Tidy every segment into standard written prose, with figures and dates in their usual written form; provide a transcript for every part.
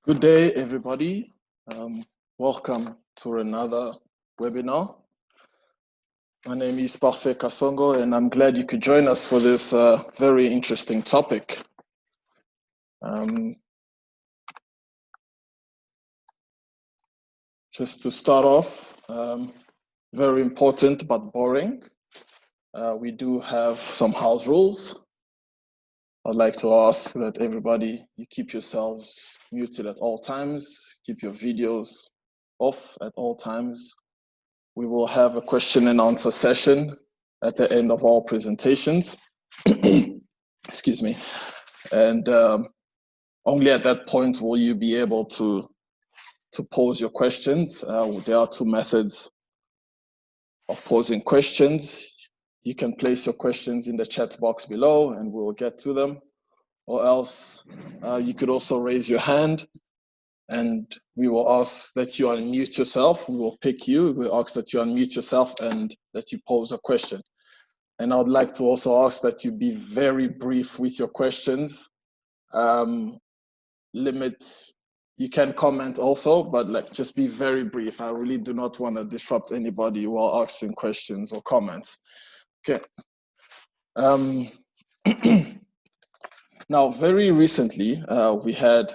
Good day, everybody. Welcome to another webinar. My name is Parfait Kasongo, and I'm glad you could join us for this very interesting topic. Just to start off, very important but boring. We do have some house rules. I'd like to ask that everybody, you keep yourselves muted at all times, keep your videos off at all times. We will have a question and answer session at the end of all presentations. Excuse me. And only at that point will you be able to pose your questions. There are two methods of posing questions. You can place your questions in the chat box below and we'll get to them. Or else you could also raise your hand and we will ask that you unmute yourself. We will pick you. We'll ask that you unmute yourself and that you pose a question. And I would like to also ask that you be very brief with your questions. You can comment also, but just be very brief. I really do not want to disrupt anybody while asking questions or comments. Okay. Now, very recently, we had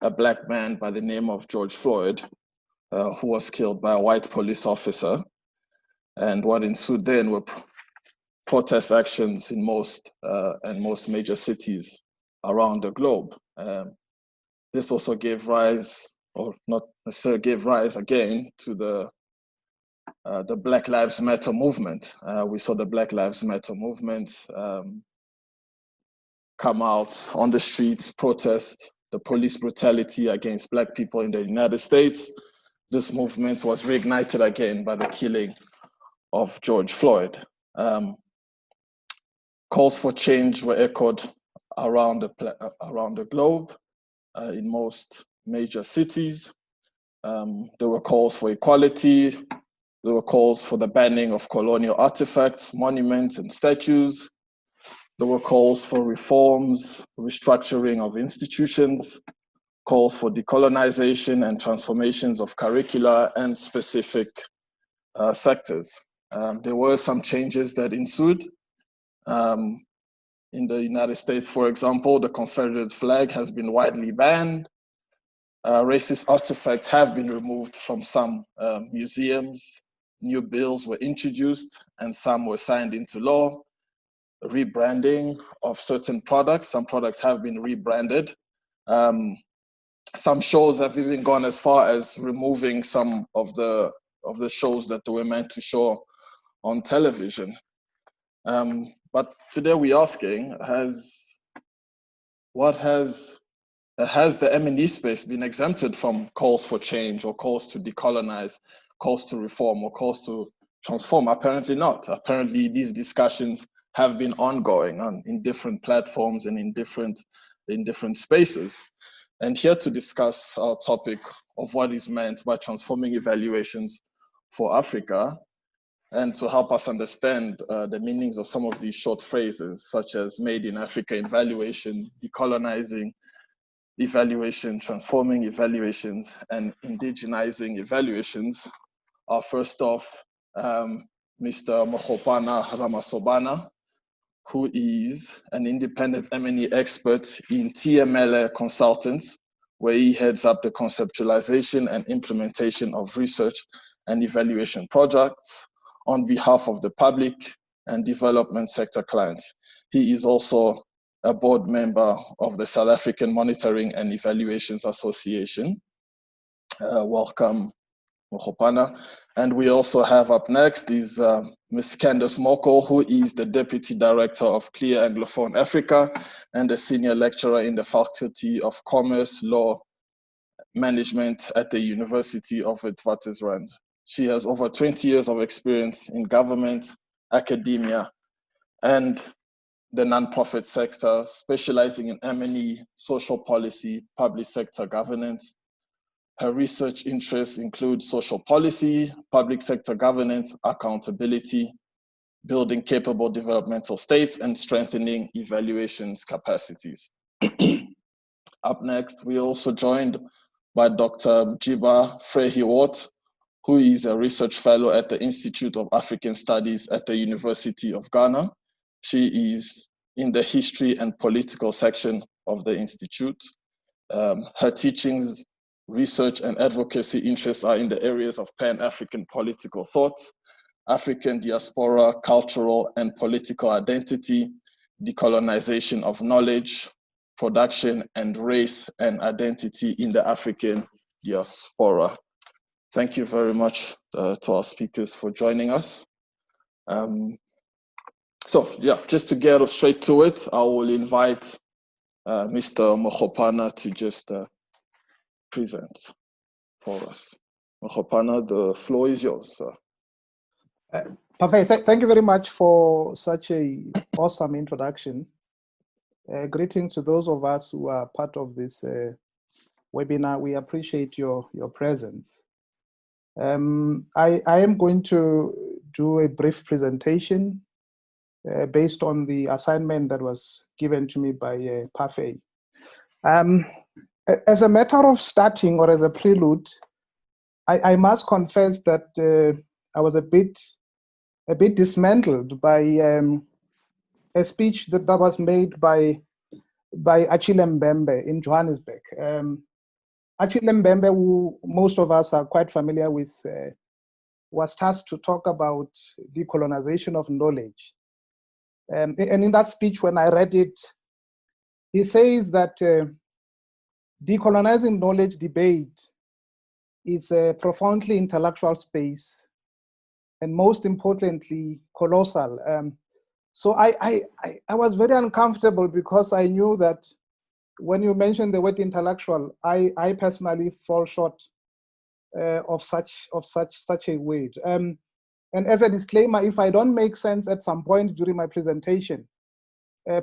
a black man by the name of George Floyd, who was killed by a white police officer. And what ensued then were protest actions in most major cities around the globe. This also gave rise, or not necessarily gave rise again, to the Black Lives Matter movement. We saw the Black Lives Matter movement come out on the streets, protest the police brutality against Black people in the United States. This movement was reignited again by the killing of George Floyd. Calls for change were echoed around the globe in most major cities. There were calls for equality. There were calls for the banning of colonial artifacts, monuments, and statues. There were calls for reforms, restructuring of institutions, calls for decolonization and transformations of curricula and specific sectors. There were some changes that ensued. In the United States, for example, the Confederate flag has been widely banned. Racist artifacts have been removed from some museums. New bills were introduced and some were signed into law. Rebranding of certain products. Some products have been rebranded. Some shows have even gone as far as removing some of the shows that they were meant to show on television. But today we're asking, has the M&E space been exempted from calls for change or calls to decolonize, calls to reform, or calls to transform? Apparently not. Apparently these discussions have been ongoing in different platforms and in different spaces. And here to discuss our topic of what is meant by transforming evaluations for Africa, and to help us understand the meanings of some of these short phrases, such as made in Africa evaluation, decolonizing evaluation, transforming evaluations, and indigenizing evaluations, are first off Mr. Mokopana Ramasobana, who is an independent M&E expert in TMLA Consultants, where he heads up the conceptualization and implementation of research and evaluation projects on behalf of the public and development sector clients. He is also a board member of the South African Monitoring and Evaluations Association. Welcome, Mokopana. And we also have up next is Ms. Candace Moko, who is the Deputy Director of Clear Anglophone Africa and a Senior Lecturer in the Faculty of Commerce, Law, Management at the University of Witwatersrand. She has over 20 years of experience in government, academia, and the nonprofit sector, specializing in M&E, social policy, public sector governance. Her research interests include social policy, public sector governance, accountability, building capable developmental states, and strengthening evaluations capacities. Up next, we also joined by Dr. Jiba Frehiwot, who is a research fellow at the Institute of African Studies at the University of Ghana. She is in the history and political section of the Institute. Her teachings, research, and advocacy interests are in the areas of Pan-African political thought, African diaspora, cultural and political identity, decolonization of knowledge, production, and race and identity in the African diaspora. Thank you very much to our speakers for joining us. So yeah, just to get straight to it, I will invite Mr. Mokopana to just present for us. Mokopana, the floor is yours, sir. Perfect. Thank you very much for such a awesome introduction. Greetings to those of us who are part of this webinar. We appreciate your presence. I am going to do a brief presentation based on the assignment that was given to me by Parfait. As a matter of starting, or as a prelude, I must confess that I was a bit dismantled by a speech that was made by Achille Mbembe in Johannesburg. Achille Mbembe, who most of us are quite familiar with, was tasked to talk about decolonization of knowledge. And in that speech, when I read it, he says that decolonizing knowledge debate is a profoundly intellectual space, and most importantly, colossal. So I was very uncomfortable because I knew that when you mention the word intellectual, I personally fall short of such a word. And as a disclaimer, if I don't make sense at some point during my presentation,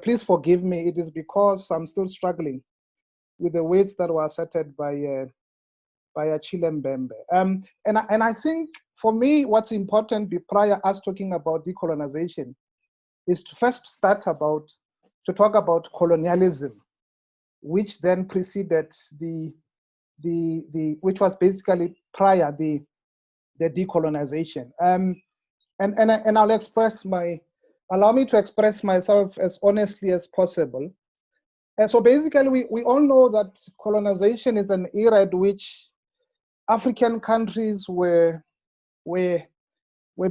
please forgive me. It is because I'm still struggling with the words that were cited by Achille Mbembe. And I think for me, what's important prior us talking about decolonization is to first talk about colonialism, which then preceded which was basically prior the decolonization. And I'll allow me to express myself as honestly as possible. And so basically, we all know that colonization is an era at which African countries were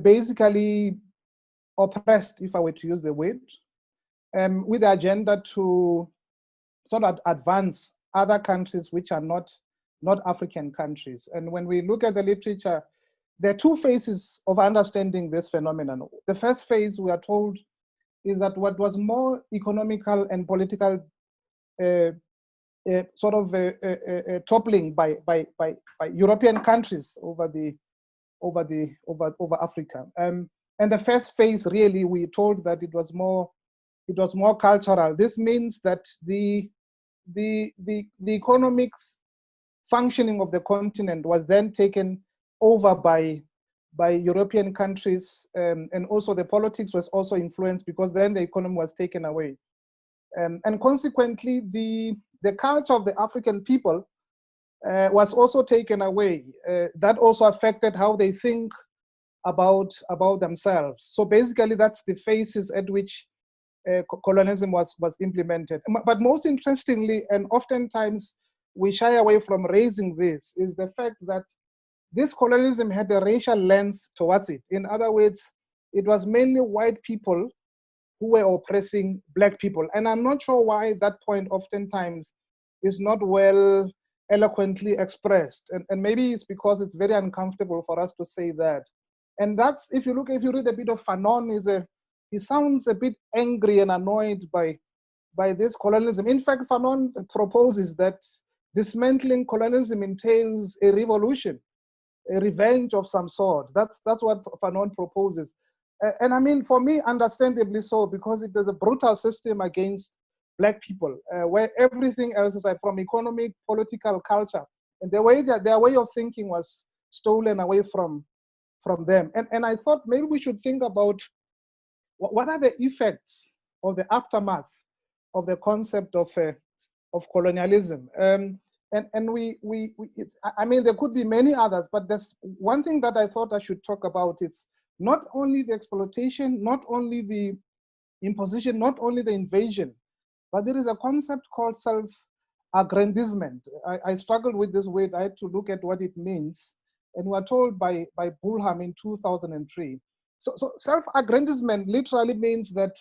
basically oppressed, if I were to use the word, with the agenda to sort of advance other countries which are not African countries. And when we look at the literature, there are two phases of understanding this phenomenon. The first phase, we are told, is that what was more economical and political sort of toppling by European countries over Africa. And the first phase, really, we told that it was more cultural. This means that the economic functioning of the continent was then taken over by European countries, and also the politics was also influenced because then the economy was taken away. And consequently, the culture of the African people was also taken away. That also affected how they think about themselves. So basically, that's the phases at which colonialism was implemented. But most interestingly, and oftentimes we shy away from raising this, is the fact that this colonialism had a racial lens towards it. In other words, it was mainly white people who were oppressing black people. And I'm not sure why that point oftentimes is not well eloquently expressed. And maybe it's because it's very uncomfortable for us to say that. And that's, if you read a bit of Fanon, he sounds a bit angry and annoyed by this colonialism. In fact, Fanon proposes that dismantling colonialism entails a revolution, a revenge of some sort. That's what Fanon proposes. And I mean, for me, understandably so, because it is a brutal system against black people, where everything else is like from economic, political, culture, and their way of thinking was stolen away from them. And I thought maybe we should think about what are the effects of the aftermath of the concept of colonialism. I mean, there could be many others, but there's one thing that I thought I should talk about. It's not only the exploitation, not only the imposition, not only the invasion, but there is a concept called self-aggrandizement. I struggled with this word. I had to look at what it means. And we were told by Bulham in 2003. So self-aggrandizement literally means that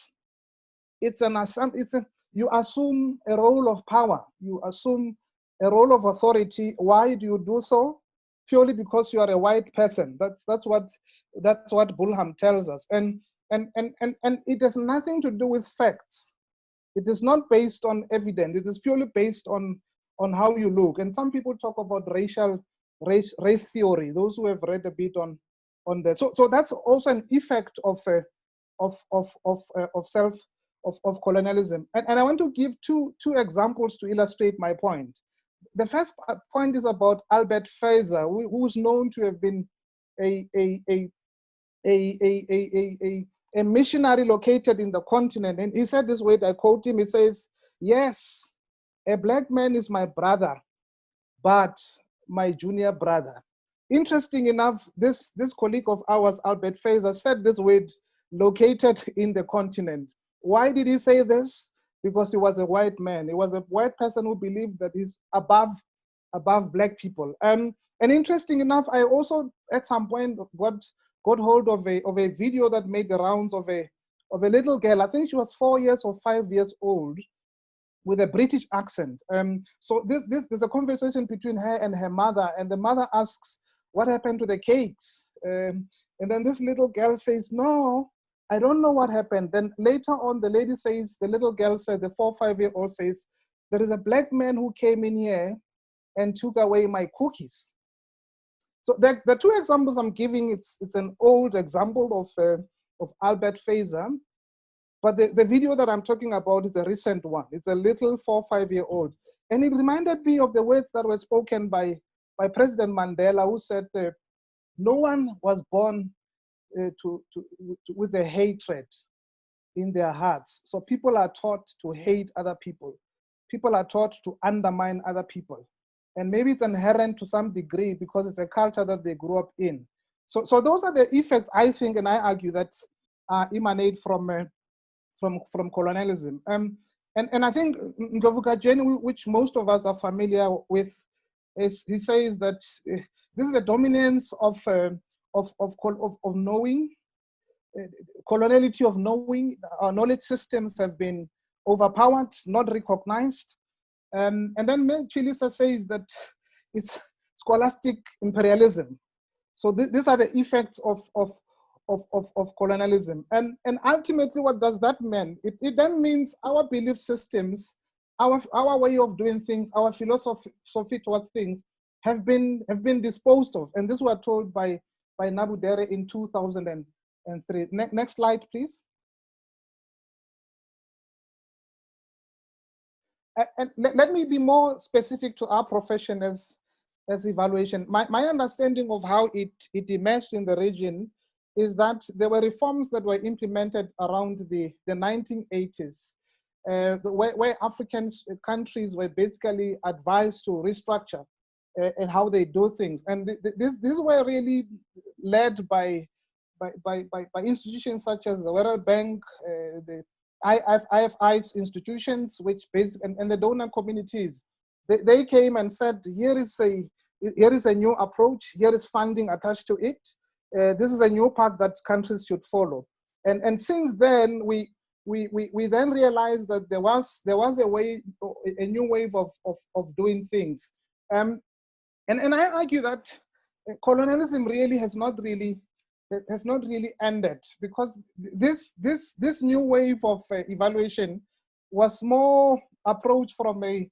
you assume a role of power. You assume a role of authority. Why do you do so? Purely because you are a white person. That's what Bulham tells us. And it has nothing to do with facts. It is not based on evidence. It is purely based on how you look. And some people talk about race theory. Those who have read a bit on that. So that's also an effect of colonialism. And I want to give two examples to illustrate my point. The first point is about Albert Fraser, who's known to have been a missionary located in the continent. And he said this way, I quote him, he says, "Yes, a black man is my brother, but my junior brother." Interesting enough, this colleague of ours, Albert Fraser, said this word, located in the continent. Why did he say this? Because he was a white man. He was a white person who believed that he's above black people. And interesting enough, I also at some point got hold of a video that made the rounds of a little girl. I think she was 4 years or 5 years old, with a British accent. So there's a conversation between her and her mother, and the mother asks, "What happened to the cakes?" And then this little girl says, "No, I don't know what happened." Then later on, the lady says, the little girl said, the 4 or 5 year old says, "There is a black man who came in here and took away my cookies." So the two examples I'm giving, it's an old example of Albert Fraser, but the video that I'm talking about is a recent one. It's a little 4 or 5 year old. And it reminded me of the words that were spoken by President Mandela, who said, "No one was born with a hatred in their hearts. So people are taught to hate other people. People are taught to undermine other people. And maybe it's inherent to some degree because it's a culture that they grew up in." So those are the effects, I think, and I argue that emanate from colonialism. And I think Ndlovu Kajeni, which most of us are familiar with, he says that this is the dominance of knowing, coloniality of knowing. Our knowledge systems have been overpowered, not recognized. And then Chilisa says that it's scholastic imperialism. So these are the effects of colonialism. And ultimately, what does that mean? It then means our belief systems, our way of doing things, our philosophy towards things have been disposed of. And this was told by Nabu Dere in 2003. Next slide, please. And let me be more specific to our profession as evaluation. My understanding of how it emerged in the region is that there were reforms that were implemented around the 1980s, where African countries were basically advised to restructure and how they do things. And these were really led by institutions such as the World Bank, the IFI's institutions, which and the donor communities. They came and said, here is a new approach, here is funding attached to it. This is a new path that countries should follow. And since then, we then realized that there was a new wave of doing things. And I argue that colonialism really has not really ended, because this new wave of evaluation was more approached from a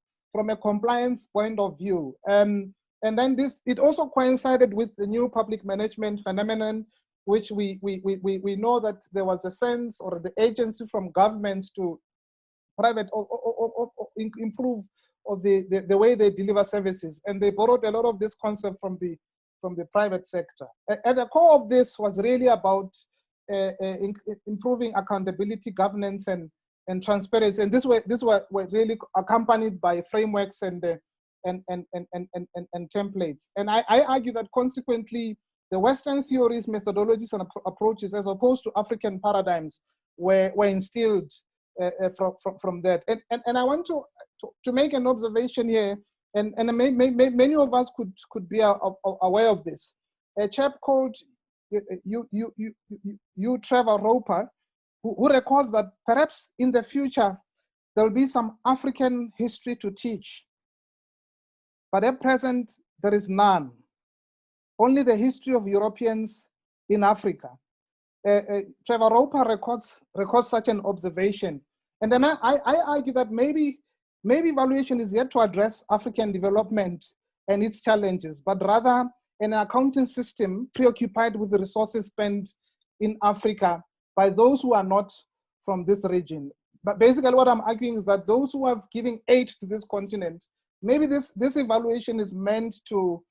compliance point of view. And then it also coincided with the new public management phenomenon, which we know that there was a sense or the agency from governments to private or improve of the way they deliver services. And they borrowed a lot of this concept from the private sector. At the core of this was really about improving accountability, governance, and transparency. And this were really accompanied by frameworks and and templates. And I argue that consequently, the Western theories, methodologies, and approaches, as opposed to African paradigms, were instilled from that. And I want to make an observation here, and many of us could be aware of this. A chap called Trevor Roper, who records that perhaps in the future there'll be some African history to teach, but at present there is none. Only the history of Europeans in Africa. Trevor Roper records such an observation. And then I argue that maybe evaluation is yet to address African development and its challenges, but rather an accounting system preoccupied with the resources spent in Africa by those who are not from this region. But basically what I'm arguing is that those who are giving aid to this continent, maybe this evaluation is meant to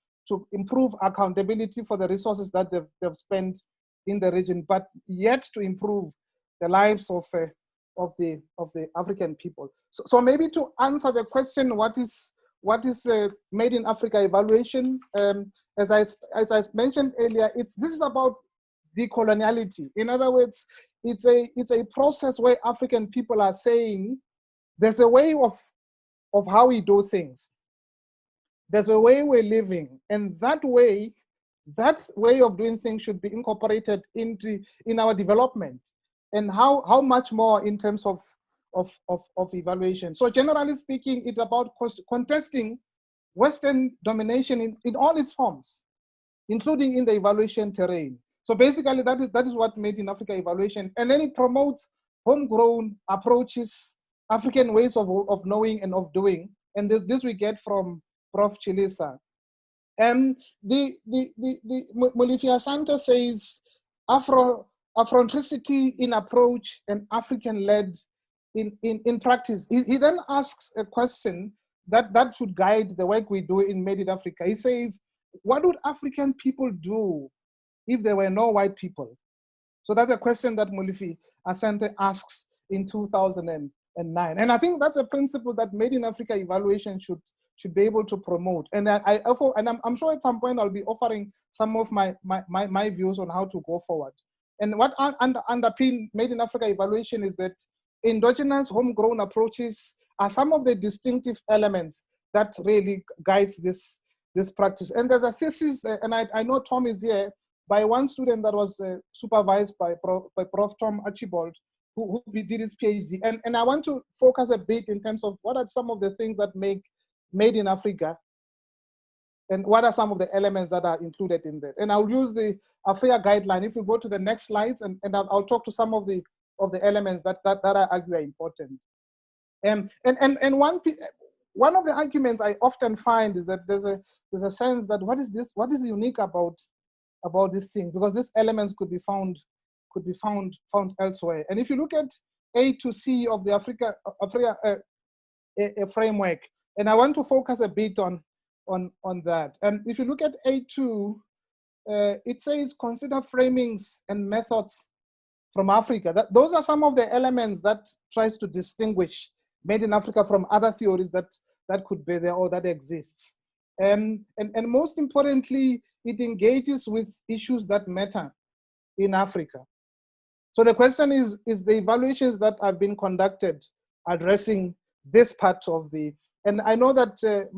improve accountability for the resources that they've spent in the region, but yet to improve the lives of the African people. So maybe to answer the question, what is Made in Africa evaluation? As I mentioned earlier, this is about decoloniality. In other words, it's a process where African people are saying there's a way of how we do things. There's a way we're living, and that way of doing things should be incorporated in our development. And how much more in terms of evaluation. So generally speaking, it's about contesting Western domination in all its forms, including in the evaluation terrain. So basically that is what Made in Africa evaluation. And then it promotes homegrown approaches, African ways of knowing and of doing. And this we get from Prof. Chilisa. Molifia Santos says Afrocentricity in approach and African-led in practice. He then asks a question that should guide the work we do in Made in Africa. He says, what would African people do if there were no white people? So that's a question that Molifi Asante asks in 2009. And I think that's a principle that Made in Africa evaluation should be able to promote. And I'm sure at some point I'll be offering some of my views on how to go forward. And what underpin Made in Africa evaluation is that endogenous homegrown approaches are some of the distinctive elements that really guides this practice. And there's a thesis, and I know Tom is here, by one student that was supervised by Prof. Tom Archibald, who did his PhD. And I want to focus a bit in terms of what are some of the things that make Made in Africa, and what are some of the elements that are included in that. And I'll use the AFRIA guideline. If we go to the next slides, and I'll talk to some of the elements that I argue are important. And one of the arguments I often find is that there's a sense that what is unique about this thing, because these elements could be found elsewhere. And if you look at A to C of the AFRIA framework, and I want to focus a bit on that. And if you look at A2, it says consider framings and methods from Africa. Those are some of the elements that tries to distinguish Made in Africa from other theories that could be there or that exists. And most importantly, it engages with issues that matter in Africa. So the question is the evaluations that have been conducted addressing this part of and I know that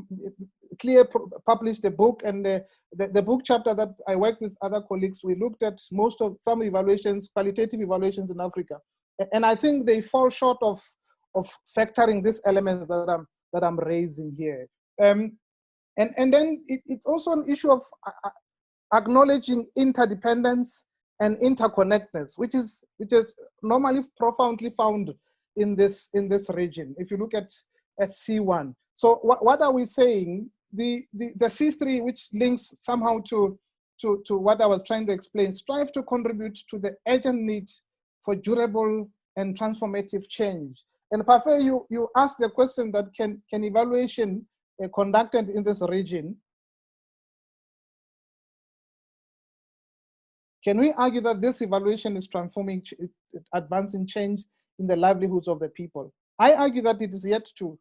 Clear published a book, and the book chapter that I worked with other colleagues, we looked at some evaluations, qualitative evaluations in Africa. And I think they fall short of factoring these elements that I'm raising here. And then it's also an issue of acknowledging interdependence and interconnectedness, which is normally profoundly found in this region. If you look at C1. So what are we saying? The C3, which links somehow to what I was trying to explain, strive to contribute to the urgent need for durable and transformative change. And Parfait, you asked the question that can evaluation conducted in this region, can we argue that this evaluation is transforming, advancing change in the livelihoods of the people? I argue that it is yet to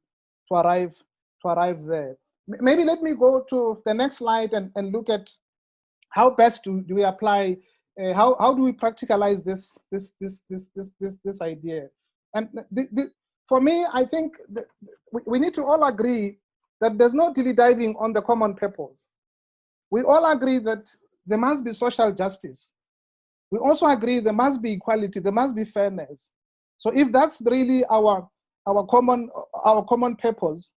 arrive there. Maybe let me go to the next slide and look at how best do we apply, how do we practicalize this idea. And for me, I think we need to all agree that there's no dilly diving on the common purpose. We all agree that there must be social justice. We also agree there must be equality, there must be fairness. So if that's really our common purpose,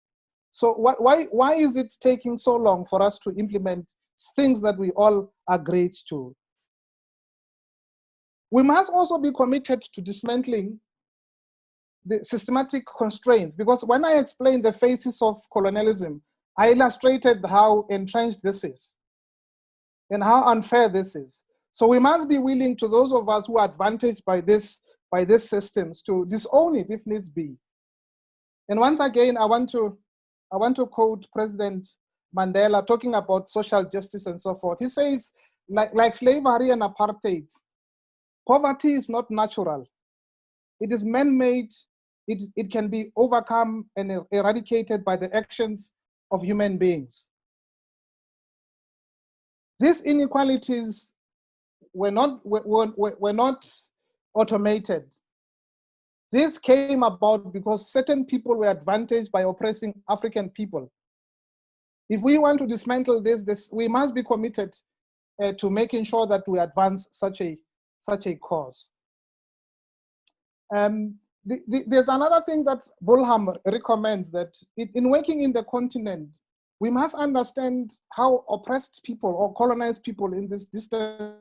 so why is it taking so long for us to implement things that we all agreed to? We must also be committed to dismantling the systematic constraints, because when I explained the phases of colonialism, I illustrated how entrenched this is and how unfair this is. So we must be willing, to those of us who are advantaged by these systems, to disown it if needs be. And once again, I want to quote President Mandela talking about social justice and so forth. He says, like slavery and apartheid, poverty is not natural. It is man-made. It can be overcome and eradicated by the actions of human beings. These inequalities were not automated. This came about because certain people were advantaged by oppressing African people. If we want to dismantle this, we must be committed to making sure that we advance such a cause. There's another thing that Bulham recommends, that in working in the continent, we must understand how oppressed people or colonized people in this distant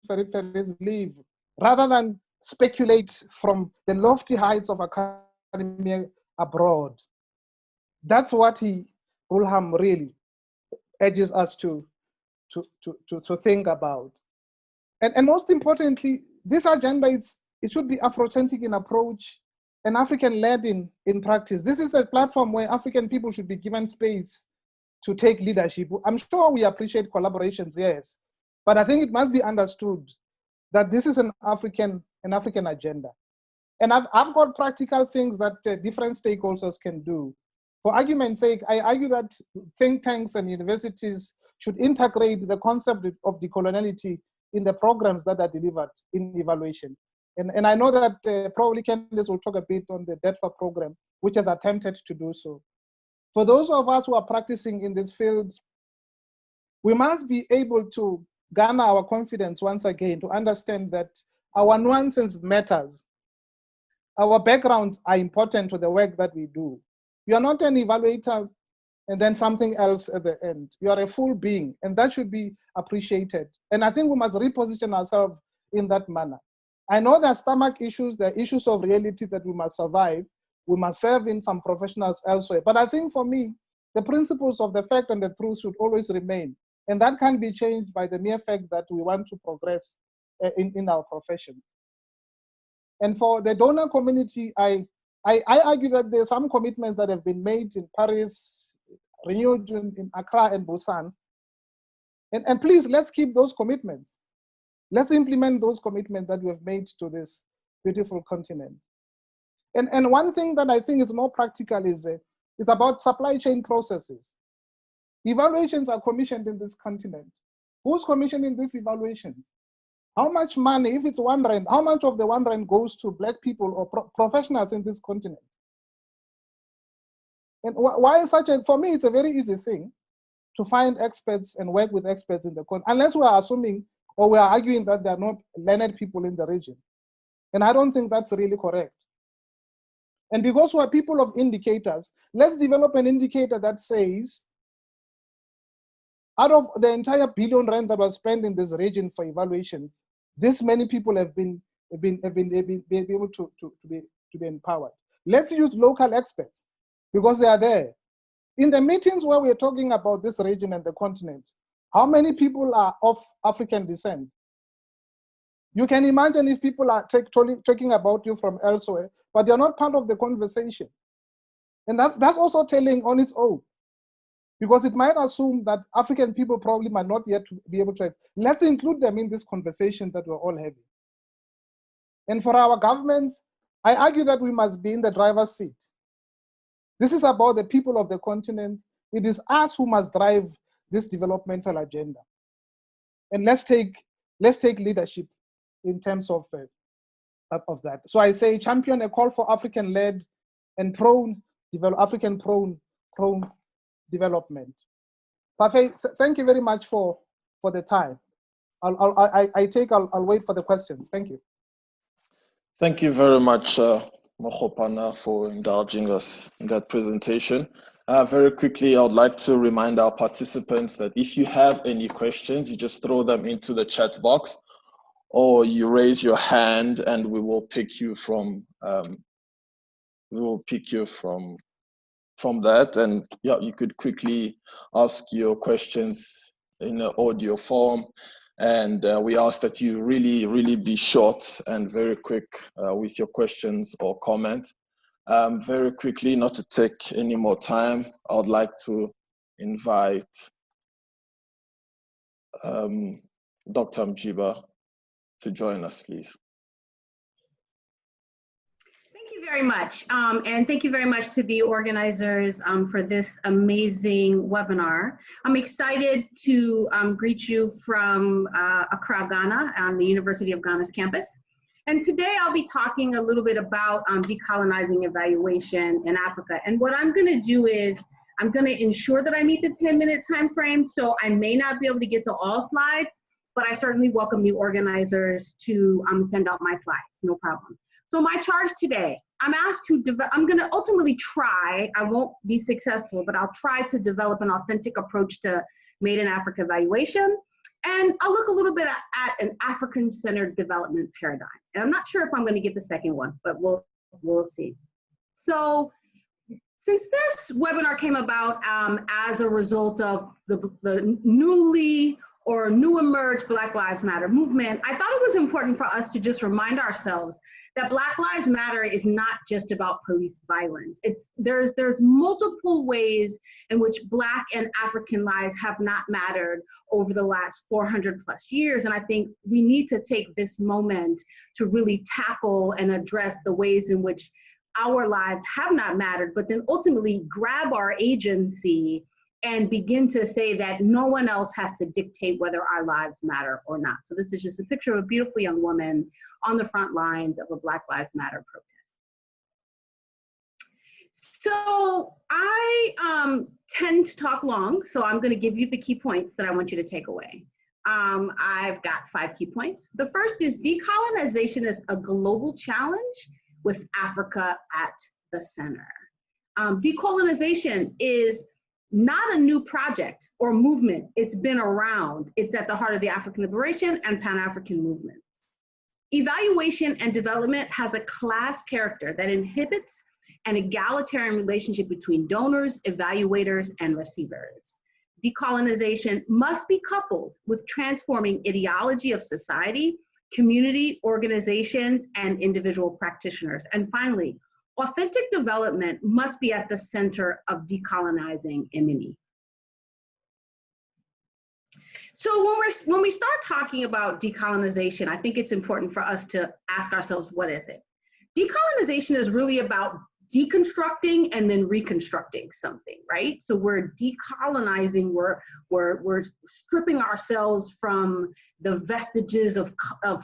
peripheries live, rather than speculate from the lofty heights of academia abroad. That's what Bulham really urges us to think about. And most importantly, this agenda, it should be Afrocentric in approach and African-led in practice. This is a platform where African people should be given space to take leadership. I'm sure we appreciate collaborations, yes, but I think it must be understood that this is an African agenda. And I've got practical things that different stakeholders can do. For argument's sake, I argue that think tanks and universities should integrate the concept of decoloniality in the programs that are delivered in evaluation. And I know that probably Candice will talk a bit on the DETFA program, which has attempted to do so. For those of us who are practicing in this field, we must be able to garner our confidence once again to understand that our nuances matters. Our backgrounds are important to the work that we do. You are not an evaluator and then something else at the end. You are a full being, and that should be appreciated. And I think we must reposition ourselves in that manner. I know there are stomach issues, there are issues of reality that we must survive. We must serve in some professionals elsewhere. But I think for me, the principles of the fact and the truth should always remain. And that can be changed by the mere fact that we want to progress in our profession. And for the donor community, I argue that there's some commitments that have been made in Paris, renewed in Accra and Busan. And please, let's keep those commitments. Let's implement those commitments that we have made to this beautiful continent. And one thing that I think is more practical is about supply chain processes. Evaluations are commissioned in this continent. Who's commissioning this evaluation? How much money, if it's R1, how much of the R1 goes to Black people or professionals in this continent? And why is such a, for me, it's a very easy thing to find experts and work with experts in the continent, unless we are assuming or we are arguing that there are not learned people in the region. And I don't think that's really correct. And because we are people of indicators, let's develop an indicator that says, out of the entire R1 billion that was spent in this region for evaluations, this many people have been able to be empowered. Let's use local experts because they are there. In the meetings where we're talking about this region and the continent, how many people are of African descent? You can imagine if people are talking about you from elsewhere, but they're not part of the conversation. And that's also telling on its own, because it might assume that African people probably might not yet be able to. Let's include them in this conversation that we're all having. And for our governments, I argue that we must be in the driver's seat. This is about the people of the continent. It is us who must drive this developmental agenda. And let's take leadership in terms of that. So I say champion a call for African-led and African-prone development. Parfait, thank you very much for the time. I'll wait for the questions. Thank you. Thank you very much, Mokopana, for indulging us in that presentation. Very quickly, I would like to remind our participants that if you have any questions, you just throw them into the chat box, or you raise your hand, and we will pick you from that. And yeah, you could quickly ask your questions in an audio form. And we ask that you really be short and very quick with your questions or comments. Very quickly, not to take any more time, I would like to invite Dr. Mjiba to join us, please. Thank you very much. And thank you very much to the organizers for this amazing webinar. I'm excited to greet you from Accra, Ghana, on the University of Ghana's campus. And today I'll be talking a little bit about decolonizing evaluation in Africa. And what I'm gonna do is, I'm gonna ensure that I meet the 10-minute time frame, so I may not be able to get to all slides, but I certainly welcome the organizers to send out my slides, no problem. So my charge today, I'm gonna ultimately try, I won't be successful, but I'll try to develop an authentic approach to Made in Africa evaluation. And I'll look a little bit at an African-centered development paradigm. And I'm not sure if I'm gonna get the second one, but we'll see. So since this webinar came about as a result of the new emerged Black Lives Matter movement, I thought it was important for us to just remind ourselves that Black Lives Matter is not just about police violence. There's multiple ways in which Black and African lives have not mattered over the last 400 plus years. And I think we need to take this moment to really tackle and address the ways in which our lives have not mattered, but then ultimately grab our agency and begin to say that no one else has to dictate whether our lives matter or not. So this is just a picture of a beautiful young woman on the front lines of a Black Lives Matter protest. So I tend to talk long, so I'm gonna give you the key points that I want you to take away. I've got 5 key points. The first is decolonization is a global challenge with Africa at the center. Decolonization is not a new project or movement. It's been around. It's at the heart of the African liberation and Pan-African movements. Evaluation and development has a class character that inhibits an egalitarian relationship between donors, evaluators, and receivers. Decolonization must be coupled with transforming ideology of society, community, organizations, and individual practitioners. And finally, authentic development must be at the center of decolonizing MAE. So when we start talking about decolonization, I think it's important for us to ask ourselves, what is it? Decolonization is really about deconstructing and then reconstructing something, right? So we're decolonizing, we're stripping ourselves from the vestiges of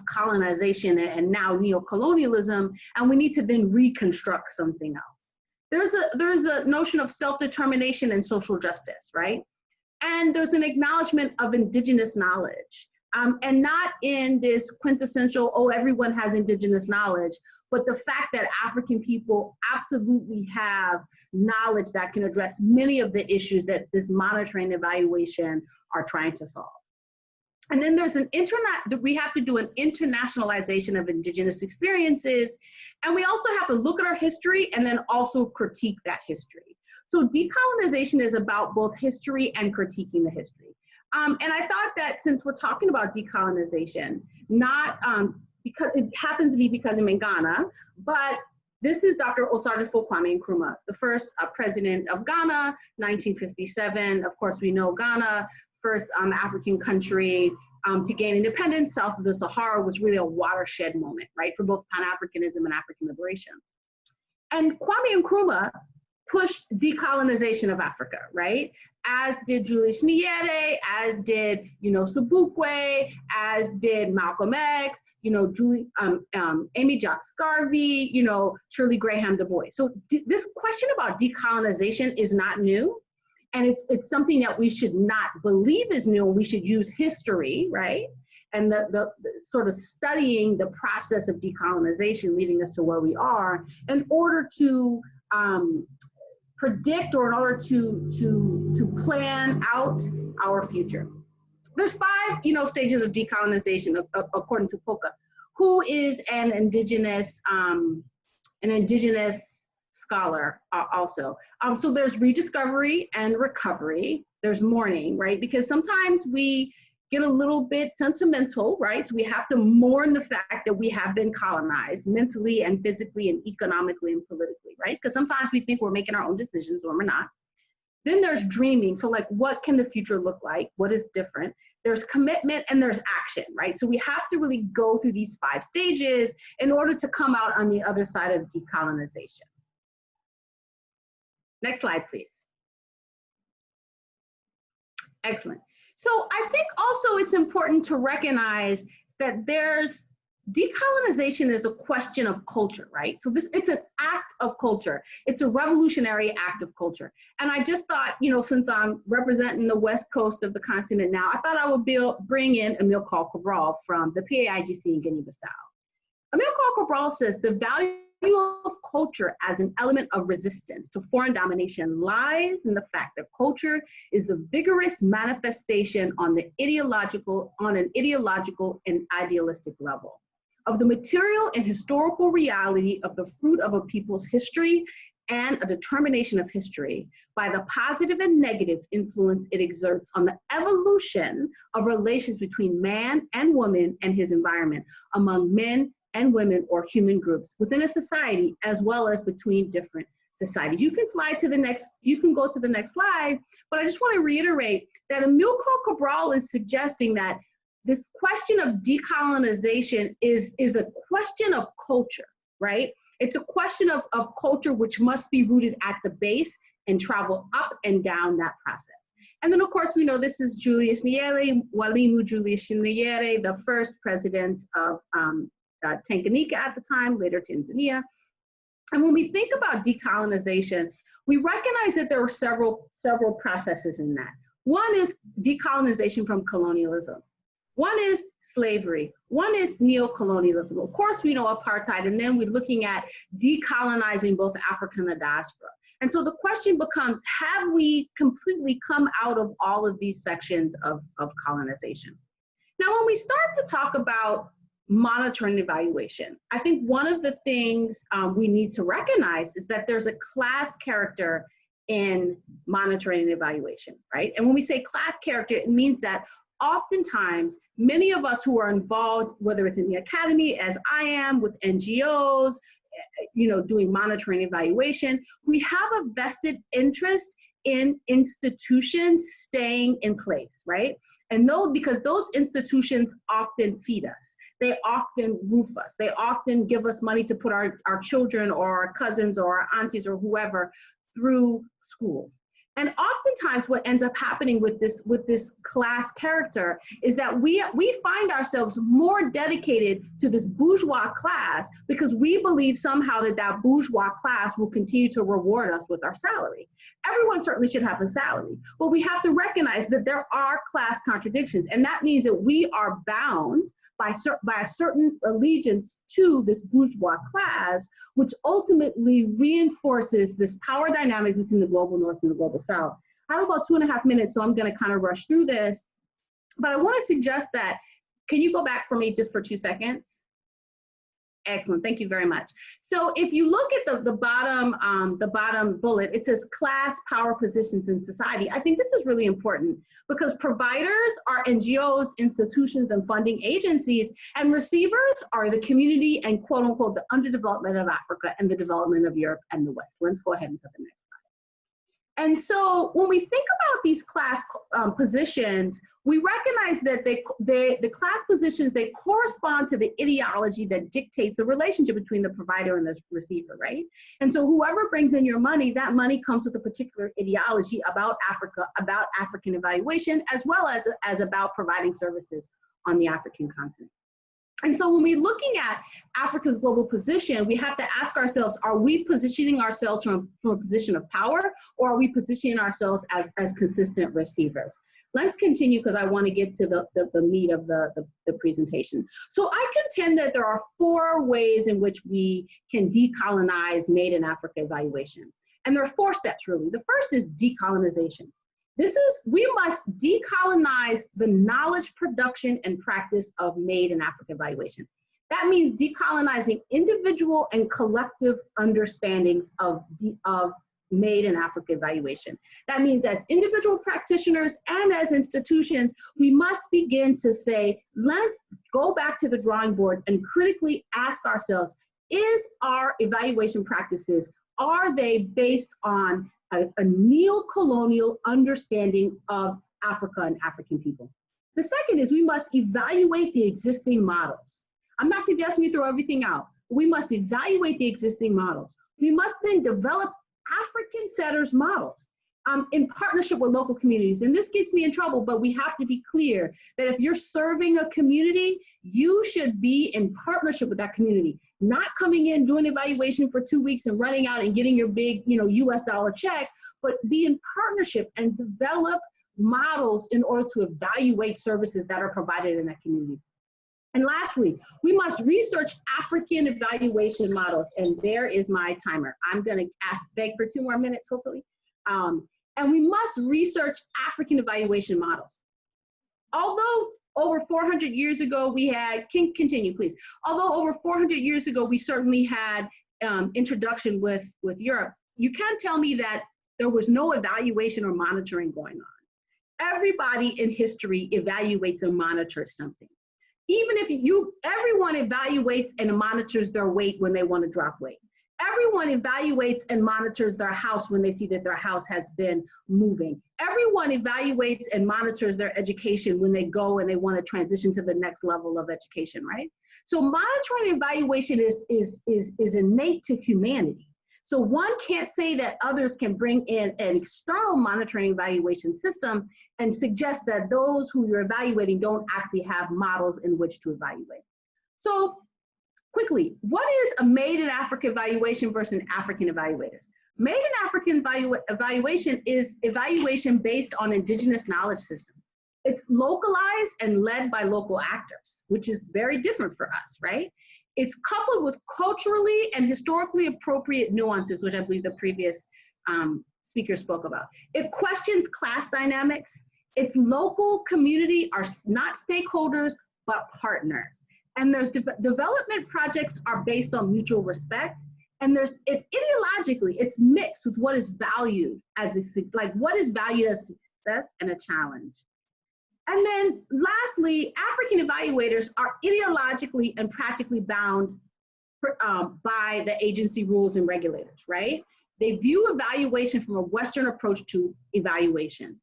colonization and now neocolonialism, and we need to then reconstruct something else. There's a notion of self-determination and social justice, right? And there's an acknowledgement of indigenous knowledge. And not in this quintessential, oh, everyone has indigenous knowledge, but the fact that African people absolutely have knowledge that can address many of the issues that this monitoring evaluation are trying to solve. And then there's we have to do an internationalization of indigenous experiences. And we also have to look at our history and then also critique that history. So decolonization is about both history and critiquing the history. And I thought that since we're talking about decolonization, not because it happens to be because I'm in Ghana, but this is Dr. Osagyefo Kwame Nkrumah, the first president of Ghana, 1957. Of course, we know Ghana, first African country to gain independence south of the Sahara, was really a watershed moment, right, for both Pan-Africanism and African liberation. And Kwame Nkrumah pushed decolonization of Africa, right? As did Julius Nyerere, as did, Sobukwe, as did Malcolm X, Amy Jacques Garvey, Shirley Graham Du Bois. So this question about decolonization is not new. And it's something that we should not believe is new, and we should use history, right? And the sort of studying the process of decolonization leading us to where we are in order to predict, or in order to plan out our future. There's 5, stages of decolonization according to POCA. Who is an indigenous scholar also? So there's rediscovery and recovery. There's mourning, right? Because sometimes we get a little bit sentimental, right? So we have to mourn the fact that we have been colonized mentally and physically and economically and politically, right? Because sometimes we think we're making our own decisions when we're not. Then there's dreaming. So like, what can the future look like? What is different? There's commitment and there's action, right? So we have to really go through these 5 stages in order to come out on the other side of decolonization. Next slide, please. Excellent. So I think also it's important to recognize that decolonization is a question of culture, right? So it's an act of culture. It's a revolutionary act of culture. And I just thought, since I'm representing the West Coast of the continent now, I thought I would bring in Amilcar Cabral from the PAIGC in Guinea-Bissau. Amilcar Cabral says the value of culture as an element of resistance to foreign domination lies in the fact that culture is the vigorous manifestation on an ideological and idealistic level of the material and historical reality of the fruit of a people's history and a determination of history by the positive and negative influence it exerts on the evolution of relations between man and woman and his environment, among men and women or human groups within a society, as well as between different societies. You can go to the next slide, but I just want to reiterate that Amilcar Cabral is suggesting that this question of decolonization is a question of culture, right? It's a question of culture which must be rooted at the base and travel up and down that process. And then of course, we know this is Julius Nyerere, Mwalimu Julius Nyerere, the first president of Tanganyika at the time, later Tanzania. And when we think about decolonization, we recognize that there are several processes in that. One is decolonization from colonialism. One is slavery. One is neocolonialism. Of course, we know apartheid, and then we're looking at decolonizing both Africa and the diaspora. And so the question becomes, have we completely come out of all of these sections of colonization? Now, when we start to talk about monitoring and evaluation, I think one of the things we need to recognize is that there's a class character in monitoring and evaluation, right? And when we say class character, it means that oftentimes, many of us who are involved, whether it's in the academy, as I am, with NGOs, doing monitoring and evaluation, we have a vested interest in institutions staying in place, right? And because those institutions often feed us, they often roof us, they often give us money to put our children or our cousins or our aunties or whoever through school. And oftentimes what ends up happening with this class character is that we find ourselves more dedicated to this bourgeois class because we believe somehow that bourgeois class will continue to reward us with our salary. Everyone certainly should have a salary, but we have to recognize that there are class contradictions, and that means that we are bound by a certain allegiance to this bourgeois class, which ultimately reinforces this power dynamic between the global north and the global south. I have about 2.5 minutes, so I'm going to kind of rush through this, but I want to suggest that, can you go back for me just for 2 seconds? Excellent, thank you very much. So if you look at the bottom bullet, it says class, power, positions in society. I think this is really important because providers are NGOs, institutions, and funding agencies, and receivers are the community and quote unquote the underdevelopment of Africa and the development of Europe and the West. Let's go ahead and put the next slide. And so when we think about these class positions, we recognize that the class positions, they correspond to the ideology that dictates the relationship between the provider and the receiver, right? And so whoever brings in your money, that money comes with a particular ideology about Africa, about African evaluation, as well as about providing services on the African continent. And so when we're looking at Africa's global position, we have to ask ourselves, are we positioning ourselves from a position of power, or are we positioning ourselves as consistent receivers? Let's continue, because I want to get to the meat of the presentation. So I contend that there are 4 ways in which we can decolonize Made in Africa evaluation. And there are 4 steps, really. The first is decolonization. We must decolonize the knowledge production and practice of Made in Africa evaluation. That means decolonizing individual and collective understandings of Made in Africa evaluation. That means as individual practitioners and as institutions, we must begin to say, let's go back to the drawing board and critically ask ourselves, is our evaluation practices, are they based on a neo-colonial understanding of Africa and African people? The second is we must evaluate the existing models. I'm not suggesting we throw everything out. We must evaluate the existing models. We must then develop African setters models in partnership with local communities. And this gets me in trouble, but we have to be clear that if you're serving a community, you should be in partnership with that community, not coming in, doing evaluation for 2 weeks and running out and getting your big, US dollar check, but be in partnership and develop models in order to evaluate services that are provided in that community. And lastly, we must research African evaluation models. And there is my timer. I'm gonna beg for 2 more minutes, hopefully. And we must research African evaluation models. Although over 400 years ago we had, continue please. Although over 400 years ago we certainly had introduction with Europe, you can't tell me that there was no evaluation or monitoring going on. Everybody in history evaluates and monitors something. Even if everyone evaluates and monitors their weight when they want to drop weight. Everyone evaluates and monitors their house when they see that their house has been moving. Everyone evaluates and monitors their education when they go and they want to transition to the next level of education, right? So monitoring and evaluation is innate to humanity. So one can't say that others can bring in an external monitoring evaluation system and suggest that those who you're evaluating don't actually have models in which to evaluate. So quickly, what is a Made in Africa evaluation versus an African evaluators? Made in African evaluation is evaluation based on indigenous knowledge system. It's localized and led by local actors, which is very different for us, right? It's coupled with culturally and historically appropriate nuances, which I believe the previous speaker spoke about. It questions class dynamics. Its local community are not stakeholders, but partners. And there's development projects are based on mutual respect. And ideologically, it's mixed with what is valued as what is valued as success and a challenge. And then lastly, African evaluators are ideologically and practically bound by the agency rules and regulators, right? They view evaluation from a Western approach to evaluation.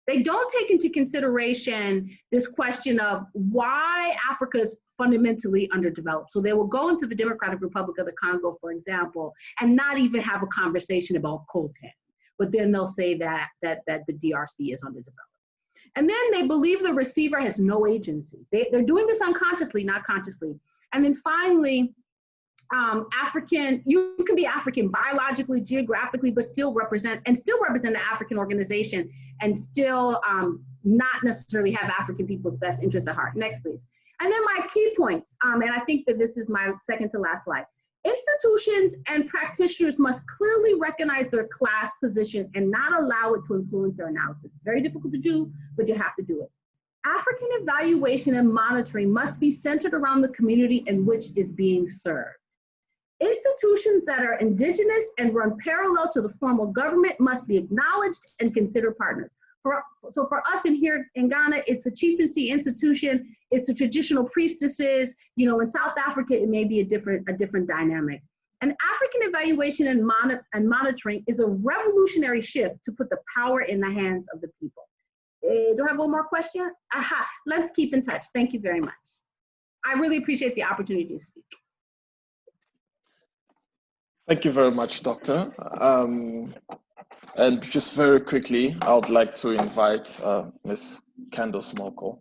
They don't take into consideration this question of why Africa is fundamentally underdeveloped. So they will go into the Democratic Republic of the Congo, for example, and not even have a conversation about coltan. But then they'll say that the DRC is underdeveloped. And then they believe the receiver has no agency. They're doing this unconsciously, not consciously. And then finally, you can be African biologically, geographically, but still represent an African organization and still not necessarily have African people's best interests at heart. Next, please. And then my key points, and I think that this is my second to last slide. Institutions and practitioners must clearly recognize their class position and not allow it to influence their analysis. Very difficult to do, but you have to do it. African evaluation and monitoring must be centered around the community in which is being served. Institutions that are indigenous and run parallel to the formal government must be acknowledged and considered partners. So for us here in Ghana, it's a chieftaincy institution, it's a traditional priestesses. In South Africa, it may be a different dynamic. And African evaluation and monitoring is a revolutionary shift to put the power in the hands of the people. Do I have one more question? Aha, let's keep in touch. Thank you very much. I really appreciate the opportunity to speak. Thank you very much, Doctor. And just very quickly, I would like to invite Ms. Candace Morkel.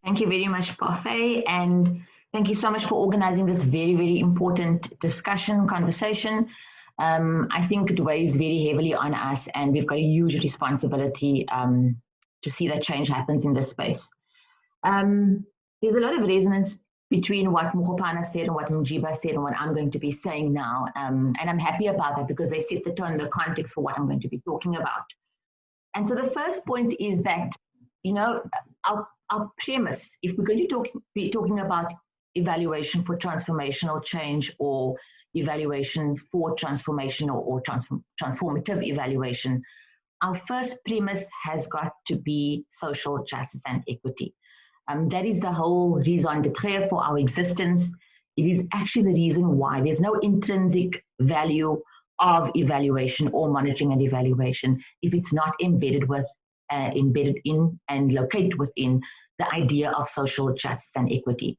Thank you very much, Parfait, and thank you so much for organizing this very, very important conversation. I think it weighs very heavily on us, and we've got a huge responsibility to see that change happens in this space. There's a lot of resonance between what Mokopana said and what Mjiba said and what I'm going to be saying now. And I'm happy about that because they set the tone, the context for what I'm going to be talking about. And so the first point is that, you know, our premise, if we're going to be talking about evaluation for transformational change or evaluation for transformational or transformative evaluation, our first premise has got to be social justice and equity. That is the whole raison d'etre for our existence. It is actually the reason why there's no intrinsic value of evaluation or monitoring and evaluation if it's not embedded in and located within the idea of social justice and equity.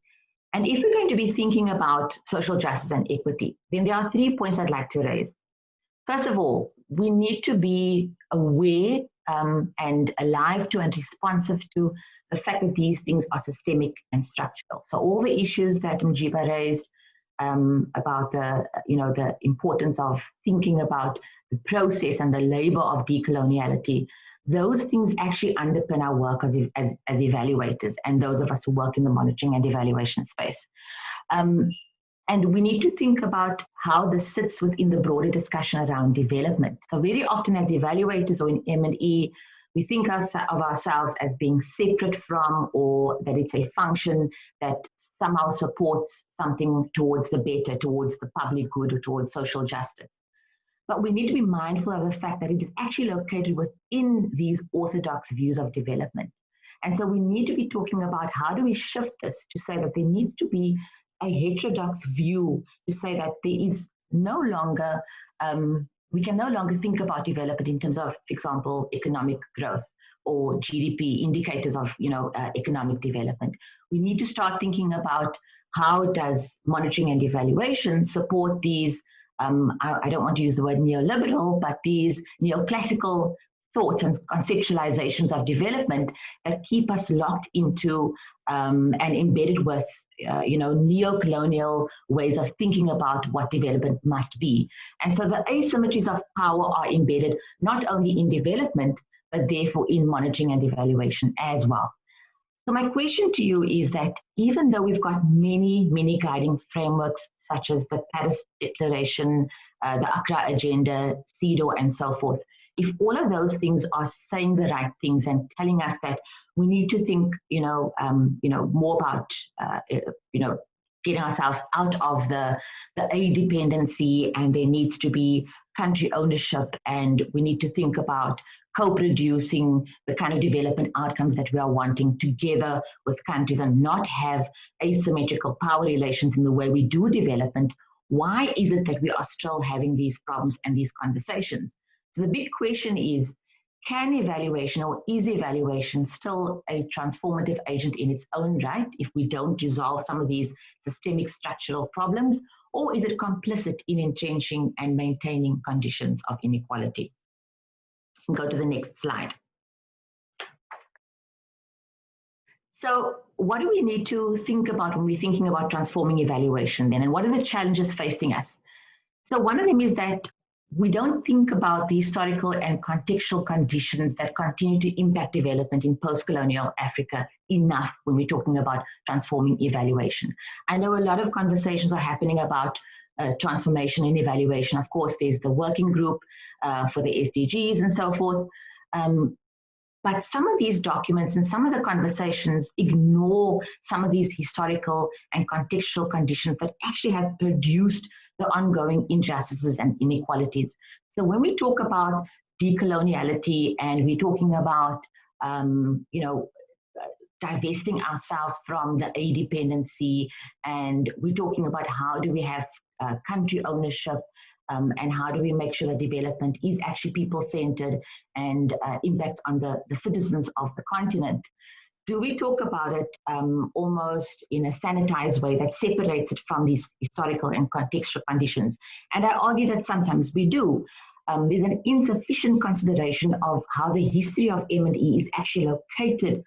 And if we're going to be thinking about social justice and equity, then there are 3 points I'd like to raise. First of all, we need to be aware and alive to and responsive to the fact that these things are systemic and structural. So all the issues that Mjiba raised about the importance of thinking about the process and the labor of decoloniality, those things actually underpin our work as evaluators and those of us who work in the monitoring and evaluation space. And we need to think about how this sits within the broader discussion around development. So very often as evaluators or in M&E, we think of ourselves as being separate from, or that it's a function that somehow supports something towards the better, towards the public good, or towards social justice. But we need to be mindful of the fact that it is actually located within these orthodox views of development. And so we need to be talking about how do we shift this to say that there needs to be a heterodox view to say that there is no longer, we can no longer think about development in terms of, for example, economic growth or GDP indicators of economic development. We need to start thinking about how does monitoring and evaluation support these, I don't want to use the word neoliberal, but these neoclassical thoughts and conceptualizations of development that keep us locked into and embedded with neo-colonial ways of thinking about what development must be. And so the asymmetries of power are embedded not only in development, but therefore in monitoring and evaluation as well. So my question to you is that even though we've got many, many guiding frameworks, such as the Paris Declaration, the Accra Agenda, CEDAW, and so forth, if all of those things are saying the right things and telling us that we need to think, more about, getting ourselves out of the aid dependency, and there needs to be country ownership, and we need to think about co-producing the kind of development outcomes that we are wanting together with countries and not have asymmetrical power relations in the way we do development. Why is it that we are still having these problems and these conversations? So the big question is, can evaluation, or is evaluation still a transformative agent in its own right if we don't resolve some of these systemic structural problems, or is it complicit in entrenching and maintaining conditions of inequality? Go to the next slide. So what do we need to think about when we're thinking about transforming evaluation then, and what are the challenges facing us? So one of them is that we don't think about the historical and contextual conditions that continue to impact development in post-colonial Africa enough when we're talking about transforming evaluation. I know a lot of conversations are happening about transformation and evaluation. Of course, there's the working group for the SDGs and so forth. But some of these documents and some of the conversations ignore some of these historical and contextual conditions that actually have produced the ongoing injustices and inequalities. So when we talk about decoloniality and we're talking about, divesting ourselves from the aid dependency, and we're talking about how do we have country ownership, and how do we make sure that development is actually people-centered and impacts on the citizens of the continent. Do we talk about it almost in a sanitized way that separates it from these historical and contextual conditions? And I argue that sometimes we do. There's an insufficient consideration of how the history of M&E is actually located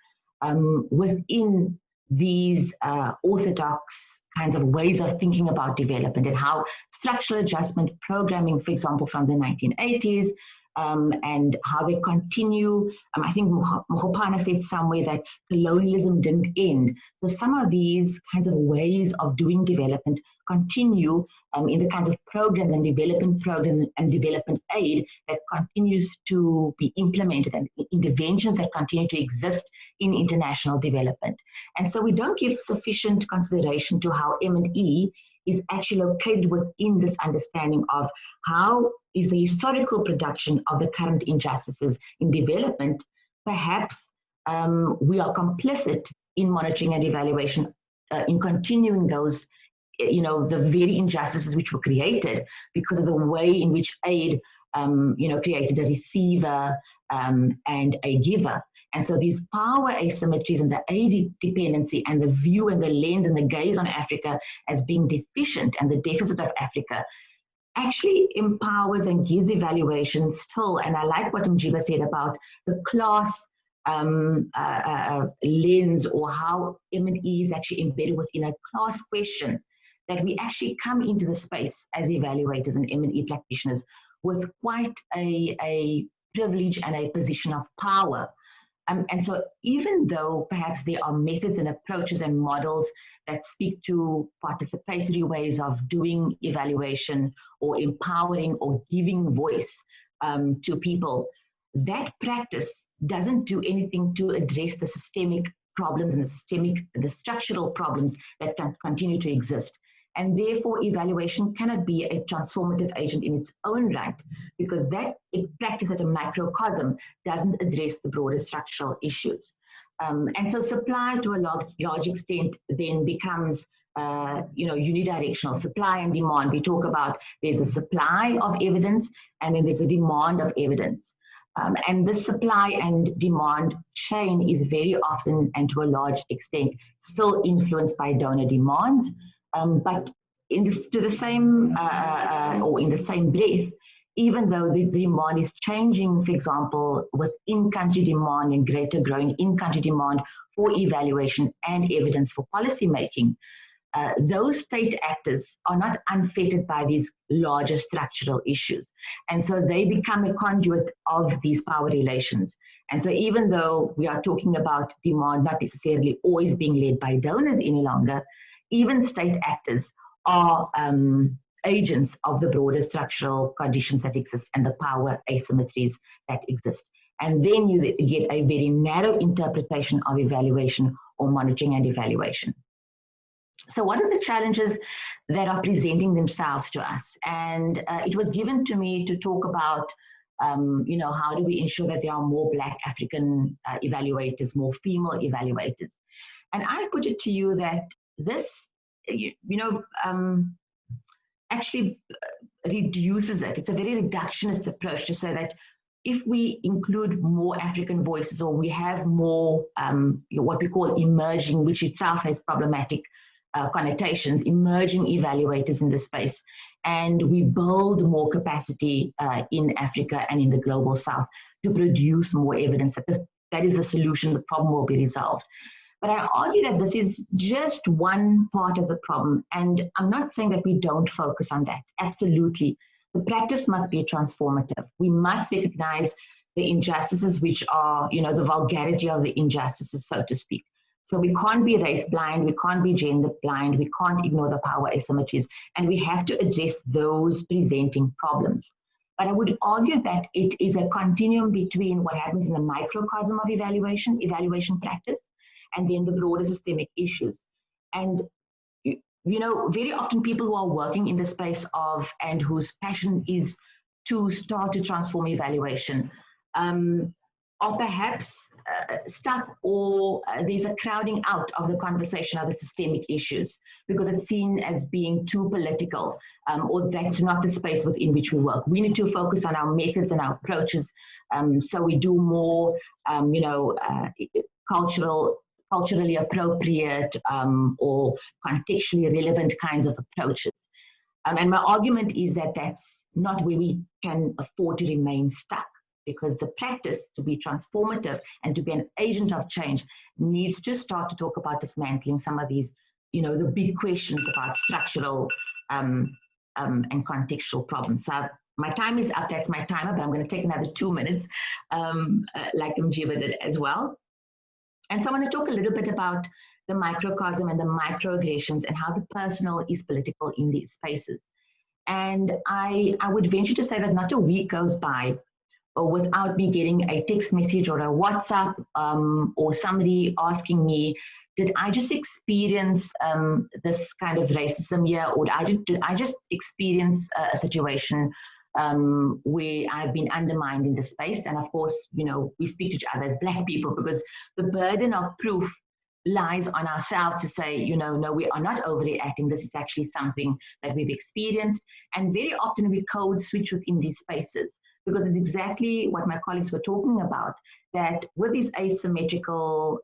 within these orthodox kinds of ways of thinking about development, and how structural adjustment programming, for example, from the 1980s, and how they continue. I think Mokopane said somewhere that colonialism didn't end. So some of these kinds of ways of doing development continue in the kinds of programs and development aid that continues to be implemented, and interventions that continue to exist in international development. And so we don't give sufficient consideration to how M&E is actually located within this understanding of how is the historical production of the current injustices in development. Perhaps we are complicit in monitoring and evaluation, in continuing those, the very injustices which were created because of the way in which aid, created a receiver and a giver. And so these power asymmetries and the aid dependency and the view and the lens and the gaze on Africa as being deficient and the deficit of Africa actually empowers and gives evaluation still. And I like what Mjiba said about the class lens, or how M&E is actually embedded within a class question, that we actually come into the space as evaluators and M&E practitioners with quite a privilege and a position of power. And so even though perhaps there are methods and approaches and models that speak to participatory ways of doing evaluation or empowering or giving voice to people, that practice doesn't do anything to address the systemic problems and the structural problems that can continue to exist. And therefore, evaluation cannot be a transformative agent in its own right, because that practice at a microcosm doesn't address the broader structural issues. And so supply, to a large extent, then becomes unidirectional. Supply and demand. We talk about there's a supply of evidence and then there's a demand of evidence. And this supply and demand chain is very often and to a large extent still influenced by donor demands. But in the same breath, even though the demand is changing, for example, with in-country demand and greater growing in-country demand for evaluation and evidence for policy making, those state actors are not unfettered by these larger structural issues. And so they become a conduit of these power relations. And so even though we are talking about demand not necessarily always being led by donors any longer, even state actors are agents of the broader structural conditions that exist and the power asymmetries that exist. And then you get a very narrow interpretation of evaluation or monitoring and evaluation. So what are the challenges that are presenting themselves to us? And it was given to me to talk about, how do we ensure that there are more Black African evaluators, more female evaluators? And I put it to you that this, actually reduces it. It's a very reductionist approach to say that if we include more African voices, or we have more what we call emerging, which itself has problematic connotations, emerging evaluators in the space, and we build more capacity in Africa and in the global South to produce more evidence, that is the solution, the problem will be resolved. But I argue that this is just one part of the problem. And I'm not saying that we don't focus on that. Absolutely. The practice must be transformative. We must recognize the injustices, which are, the vulgarity of the injustices, so to speak. So we can't be race blind, we can't be gender blind, we can't ignore the power asymmetries, and we have to address those presenting problems. But I would argue that it is a continuum between what happens in the microcosm of evaluation practice, and then the broader systemic issues. And, very often people who are working in the space of, and whose passion is to start to transform evaluation, are perhaps stuck, or there's a crowding out of the conversation of the systemic issues because it's seen as being too political, or that's not the space within which we work. We need to focus on our methods and our approaches, so we do more, culturally appropriate or contextually relevant kinds of approaches. And my argument is that that's not where we can afford to remain stuck, because the practice to be transformative and to be an agent of change needs to start to talk about dismantling some of these, the big questions about structural and contextual problems. So my time is up, that's my timer, but I'm going to take another 2 minutes, like Mjiba did as well. And so I want to talk a little bit about the microcosm and the microaggressions and how the personal is political in these spaces. And I would venture to say that not a week goes by without me getting a text message or a WhatsApp or somebody asking me, did I just experience this kind of racism here, or did I just experience a situation where I've been undermined in the space? And of course, we speak to each other as Black people because the burden of proof lies on ourselves to say, no, we are not overreacting. This is actually something that we've experienced. And very often we code switch within these spaces, because it's exactly what my colleagues were talking about, that with these asymmetrical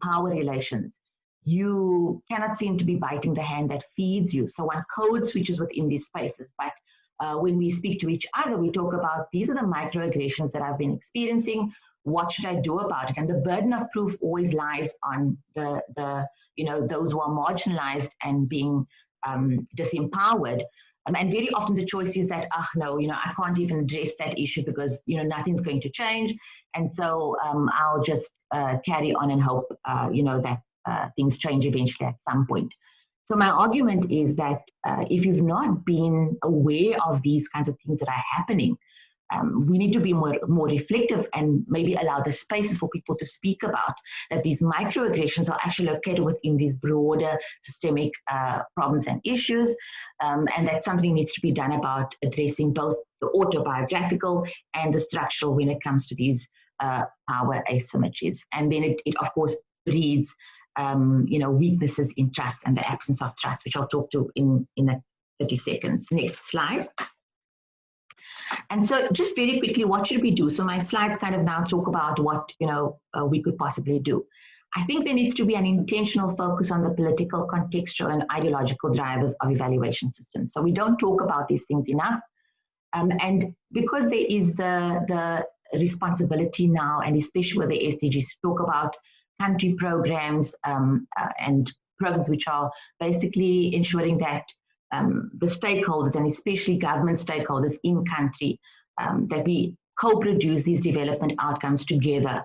power relations, you cannot seem to be biting the hand that feeds you. So one code switches within these spaces. But when we speak to each other, we talk about, these are the microaggressions that I've been experiencing. What should I do about it? And the burden of proof always lies on the those who are marginalized and being disempowered. And very often the choice is that, no, I can't even address that issue because, nothing's going to change. And so I'll just carry on and hope, that things change eventually at some point. So my argument is that if you've not been aware of these kinds of things that are happening, we need to be more reflective and maybe allow the spaces for people to speak about that these microaggressions are actually located within these broader systemic problems and issues, and that something needs to be done about addressing both the autobiographical and the structural when it comes to these power asymmetries. And then it of course breeds weaknesses in trust and the absence of trust, which I'll talk to in 30 seconds. Next slide. And so just very quickly, what should we do? So my slides kind of now talk about what we could possibly do. I think there needs to be an intentional focus on the political, contextual, and ideological drivers of evaluation systems. So we don't talk about these things enough. And because there is the responsibility now, and especially with the SDGs, to talk about country programs and programs which are basically ensuring that the stakeholders, and especially government stakeholders in country, that we co-produce these development outcomes together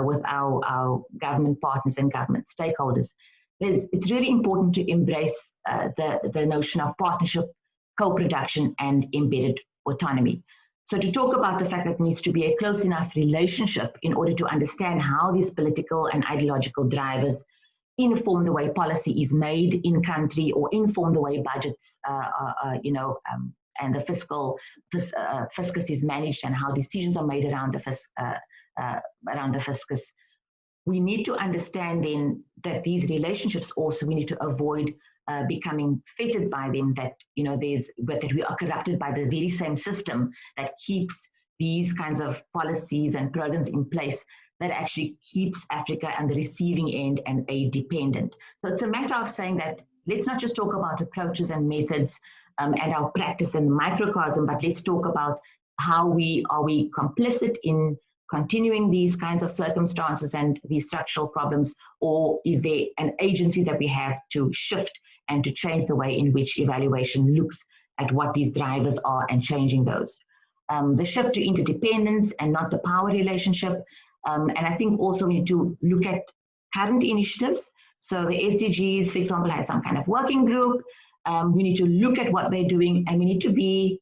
with our government partners and government stakeholders. It's really important to embrace the notion of partnership, co-production, and embedded autonomy. So to talk about the fact that there needs to be a close enough relationship in order to understand how these political and ideological drivers inform the way policy is made in country, or inform the way budgets, and the fiscus is managed, and how decisions are made around the fiscus. We need to understand then that these relationships also, we need to avoid becoming fettered by them, that that we are corrupted by the very same system that keeps these kinds of policies and programs in place, that actually keeps Africa and the receiving end and aid dependent. So it's a matter of saying that let's not just talk about approaches and methods and our practice and microcosm, but let's talk about how are we complicit in continuing these kinds of circumstances and these structural problems, or is there an agency that we have to shift and to change the way in which evaluation looks at what these drivers are and changing those. The shift to interdependence and not the power relationship. And I think also we need to look at current initiatives. So the SDGs, for example, has some kind of working group. We need to look at what they're doing, and we need to be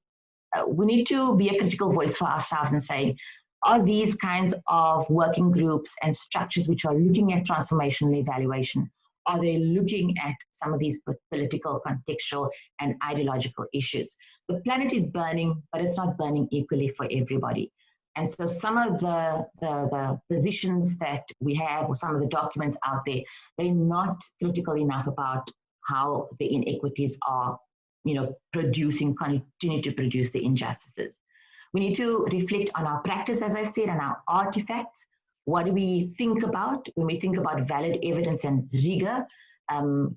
a critical voice for ourselves and say, are these kinds of working groups and structures which are looking at transformational evaluation, are they looking at some of these political, contextual, and ideological issues? The planet is burning, but it's not burning equally for everybody. And so some of the positions that we have, or some of the documents out there, they're not critical enough about how the inequities are, continue to produce the injustices. We need to reflect on our practice, as I said, and our artifacts. What do we think about when we think about valid evidence and rigor?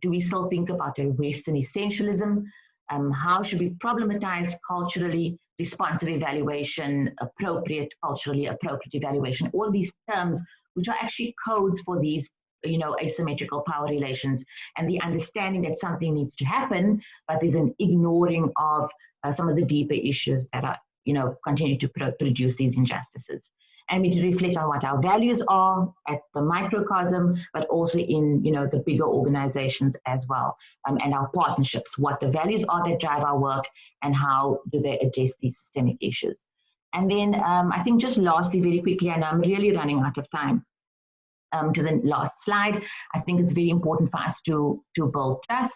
Do we still think about a Western essentialism? How should we problematize culturally responsive evaluation, culturally appropriate evaluation? All these terms, which are actually codes for these, asymmetrical power relations, and the understanding that something needs to happen, but there's an ignoring of some of the deeper issues that are, continue to produce these injustices. And we need to reflect on what our values are at the microcosm, but also in the bigger organizations as well, and our partnerships, what the values are that drive our work and how do they address these systemic issues. And then I think just lastly, very quickly, and I'm really running out of time, to the last slide, I think it's very important for us to build trust.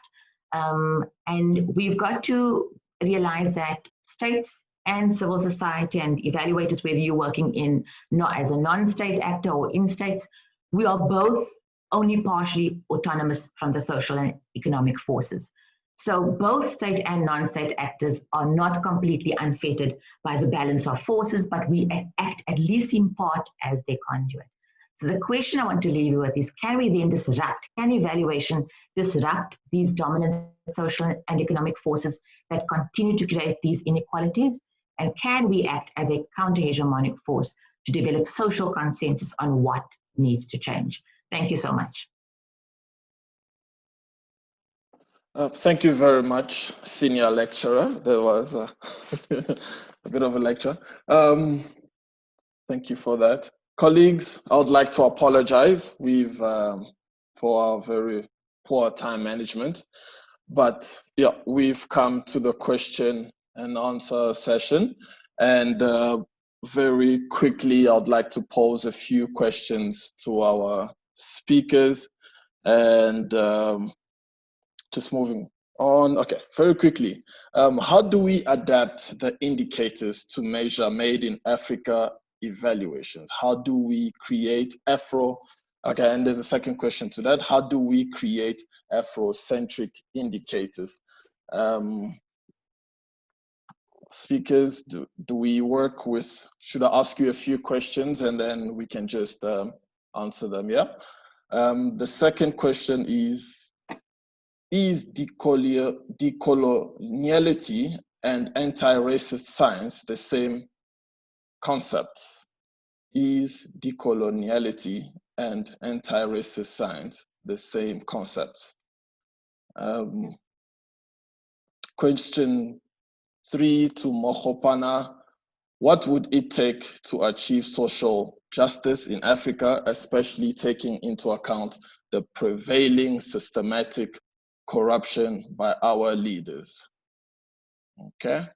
And we've got to realize that states and civil society and evaluators, whether you're working not as a non-state actor or in states, we are both only partially autonomous from the social and economic forces. So both state and non-state actors are not completely unfettered by the balance of forces, but we act at least in part as their conduit. So the question I want to leave you with is, can we then can evaluation disrupt these dominant social and economic forces that continue to create these inequalities? And can we act as a counter-hegemonic force to develop social consensus on what needs to change? Thank you so much. Thank you very much, senior lecturer. There was a bit of a lecture. Thank you for that. Colleagues, I would like to apologize for our very poor time management. But yeah, we've come to the question and answer session. And very quickly, I'd like to pose a few questions to our speakers. And just moving on. Okay, very quickly. How do we adapt the indicators to measure Made in Africa evaluations? How do we create okay, and there's a second question to that. How do we create Afrocentric indicators? Speakers, do we work with, should I ask you a few questions and then we can just answer them, yeah? The second question is decoloniality and anti-racist science the same concepts? Is decoloniality and anti-racist science the same concepts? Question 3 to Mohopana. What would it take to achieve social justice in Africa, especially taking into account the prevailing systematic corruption by our leaders? Okay.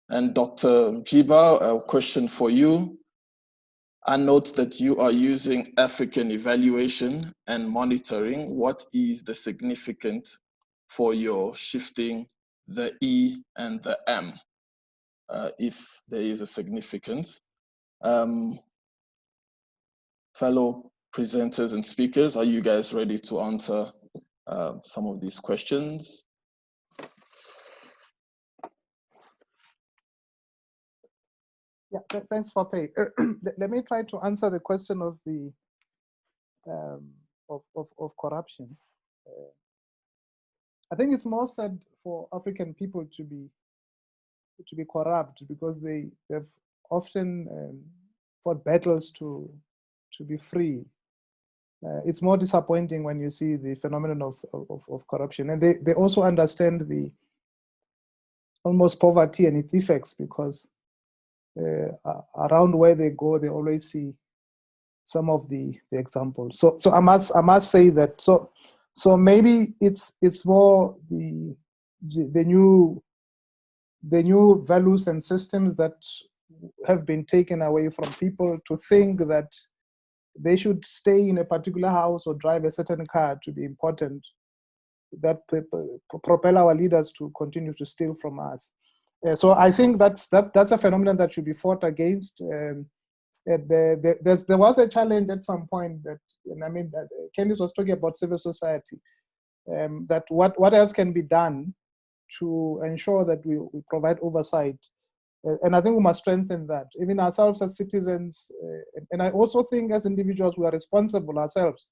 And Dr. Jiba, a question for you. I note that you are using African evaluation and monitoring. What is the significance for your shifting the E and the M, if there is a significance? Fellow presenters and speakers, are you guys ready to answer some of these questions? Yeah, thanks for pay. Let me try to answer the question of the of corruption. I think it's more sad for African people to be corrupt because they've often fought battles to be free. It's more disappointing when you see the phenomenon of corruption, and they also understand the almost poverty and its effects, because around where they go, they always see some of the examples. So I must say that. So maybe it's more the new values and systems that have been taken away from people to think that they should stay in a particular house or drive a certain car to be important, that propel our leaders to continue to steal from us. So I think that's a phenomenon that should be fought against. There was a challenge at some point that, and I mean, that Candice was talking about civil society, that what else can be done to ensure that we provide oversight. And I think we must strengthen that, even ourselves as citizens. And I also think as individuals, we are responsible ourselves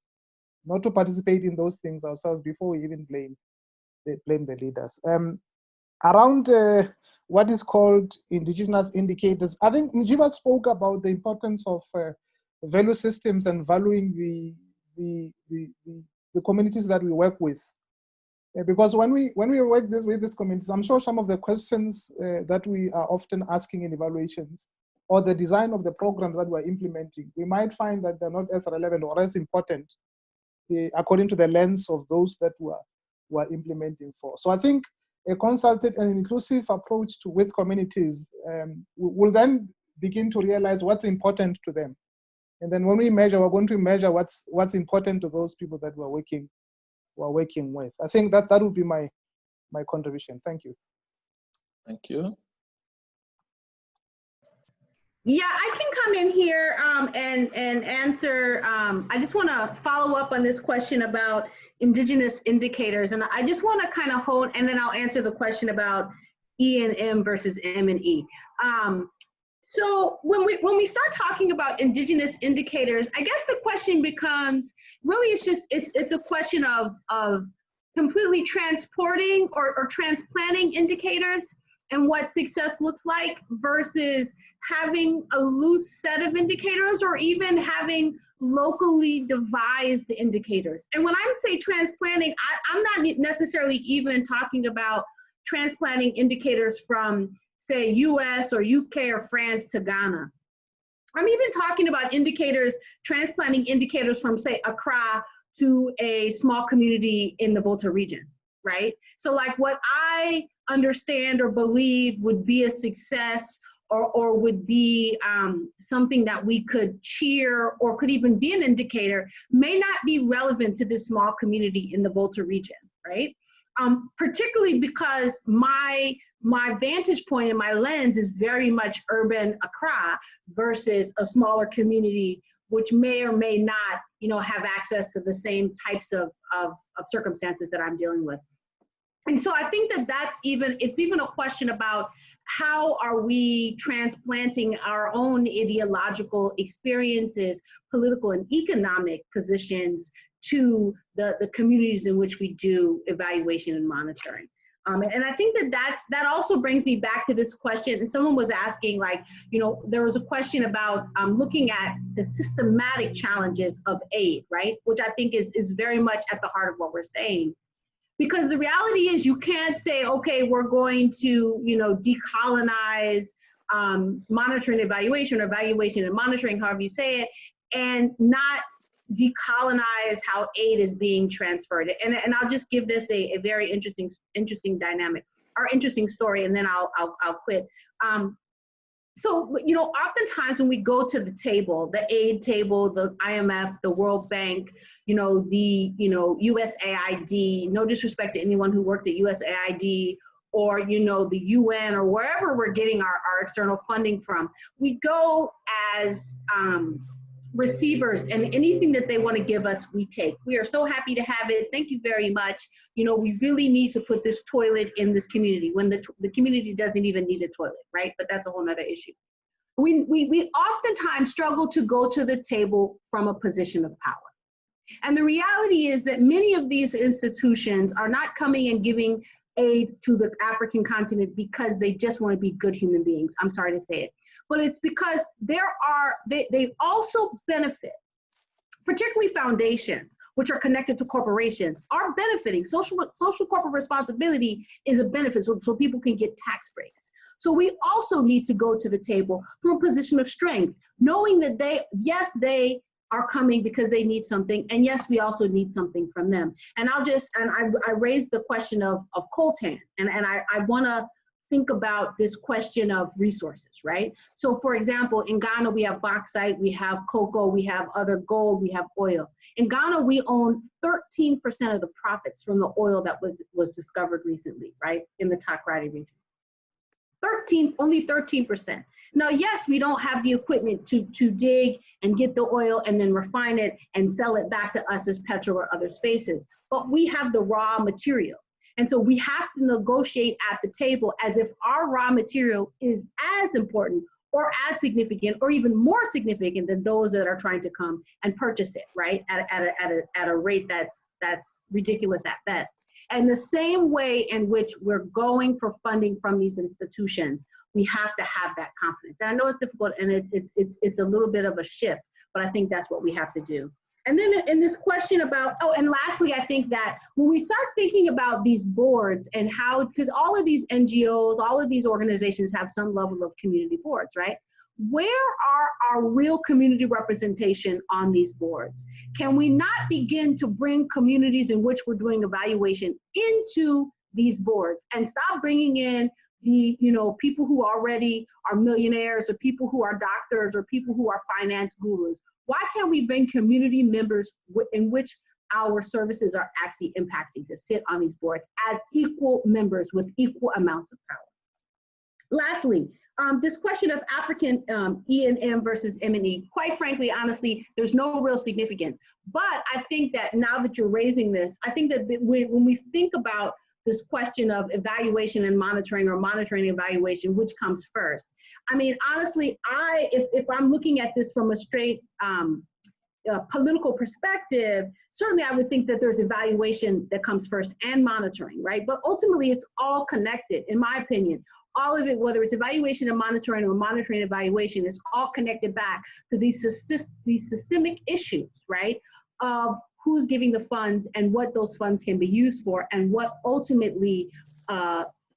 not to participate in those things ourselves before we even blame the leaders. Around what is called indigenous indicators, I think Njiba spoke about the importance of value systems and valuing the communities that we work with. Because when we work with these communities, I'm sure some of the questions that we are often asking in evaluations or the design of the programs that we're implementing, we might find that they're not as relevant or as important according to the lens of those that we're implementing for. So I think a consulted and inclusive approach with communities will then begin to realize what's important to them. And then when we measure, we're going to measure what's important to those people that we're working with. I think that would be my contribution. Thank you. Thank you. Yeah, I can come in here and answer. I just want to follow up on this question about indigenous indicators, and I just want to kind of hold, and then I'll answer the question about E and M versus M and E. So when we start talking about indigenous indicators, I guess the question becomes really it's a question of completely transporting or transplanting indicators and what success looks like versus having a loose set of indicators or even having locally devised indicators. And when I say transplanting, I'm not necessarily even talking about transplanting indicators from, say, US or UK or France to Ghana. I'm even talking about transplanting indicators from, say, Accra to a small community in the Volta region, right? So like what I understand or believe would be a success or would be something that we could cheer or could even be an indicator may not be relevant to this small community in the Volta region, right? Particularly because my vantage point and my lens is very much urban Accra versus a smaller community which may or may not, have access to the same types of circumstances that I'm dealing with. And so I think it's even a question about how are we transplanting our own ideological experiences, political and economic positions to the communities in which we do evaluation and monitoring. And I think that also brings me back to this question. And someone was asking, there was a question about looking at the systematic challenges of aid, right? Which I think is very much at the heart of what we're saying. Because the reality is you can't say, okay, we're going to, decolonize monitoring and evaluation, or evaluation and monitoring, however you say it, and not decolonize how aid is being transferred. And I'll just give this a very interesting dynamic, or interesting story, and then I'll quit. So, oftentimes when we go to the table, the aid table, the IMF, the World Bank, the, USAID, no disrespect to anyone who works at USAID, or, the UN, or wherever we're getting our external funding from, we go as receivers, and anything that they want to give us, we take. We are so happy to have it. Thank you very much. We really need to put this toilet in this community when the community doesn't even need a toilet, right? But that's a whole nother issue. We oftentimes struggle to go to the table from a position of power. And the reality is that many of these institutions are not coming and giving aid to the African continent because they just want to be good human beings. I'm sorry to say it, but it's because they also benefit, particularly foundations, which are connected to corporations, are benefiting. Social corporate responsibility is a benefit, so people can get tax breaks. So we also need to go to the table from a position of strength, knowing that they are coming because they need something, and yes, we also need something from them. And I raised the question of coltan, and I want to think about this question of resources, right? So for example, in Ghana, we have bauxite, we have cocoa, we have other gold, we have oil. In Ghana, we own 13% of the profits from the oil that was discovered recently, right, in the Takoradi region. only 13%. Now, yes, we don't have the equipment to dig and get the oil and then refine it and sell it back to us as Petro or other spaces, but we have the raw material. And so we have to negotiate at the table as if our raw material is as important or as significant or even more significant than those that are trying to come and purchase it, right? At a rate that's ridiculous at best. And the same way in which we're going for funding from these institutions, we have to have that confidence. And I know it's difficult and it's a little bit of a shift, but I think that's what we have to do. And then in this question about, oh, and lastly, I think that when we start thinking about these boards and how, because all of these NGOs, all of these organizations have some level of community boards, right? Where are our real community representation on these boards? Can we not begin to bring communities in which we're doing evaluation into these boards and stop bringing in the, you know, people who already are millionaires or people who are doctors or people who are finance gurus? Why can't we bring community members in which our services are actually impacting to sit on these boards as equal members with equal amounts of power? Lastly, this question of African E&M versus M&E, quite frankly, honestly, there's no real significance. But I think that now that you're raising this, I think that when we think about this question of evaluation and monitoring or monitoring and evaluation, which comes first? I mean, honestly, if I'm looking at this from a straight political perspective, certainly I would think that there's evaluation that comes first and monitoring, right? But ultimately it's all connected, in my opinion. All of it, whether it's evaluation and monitoring or monitoring and evaluation, is all connected back to these systemic issues, right? Of who's giving the funds and what those funds can be used for and what ultimately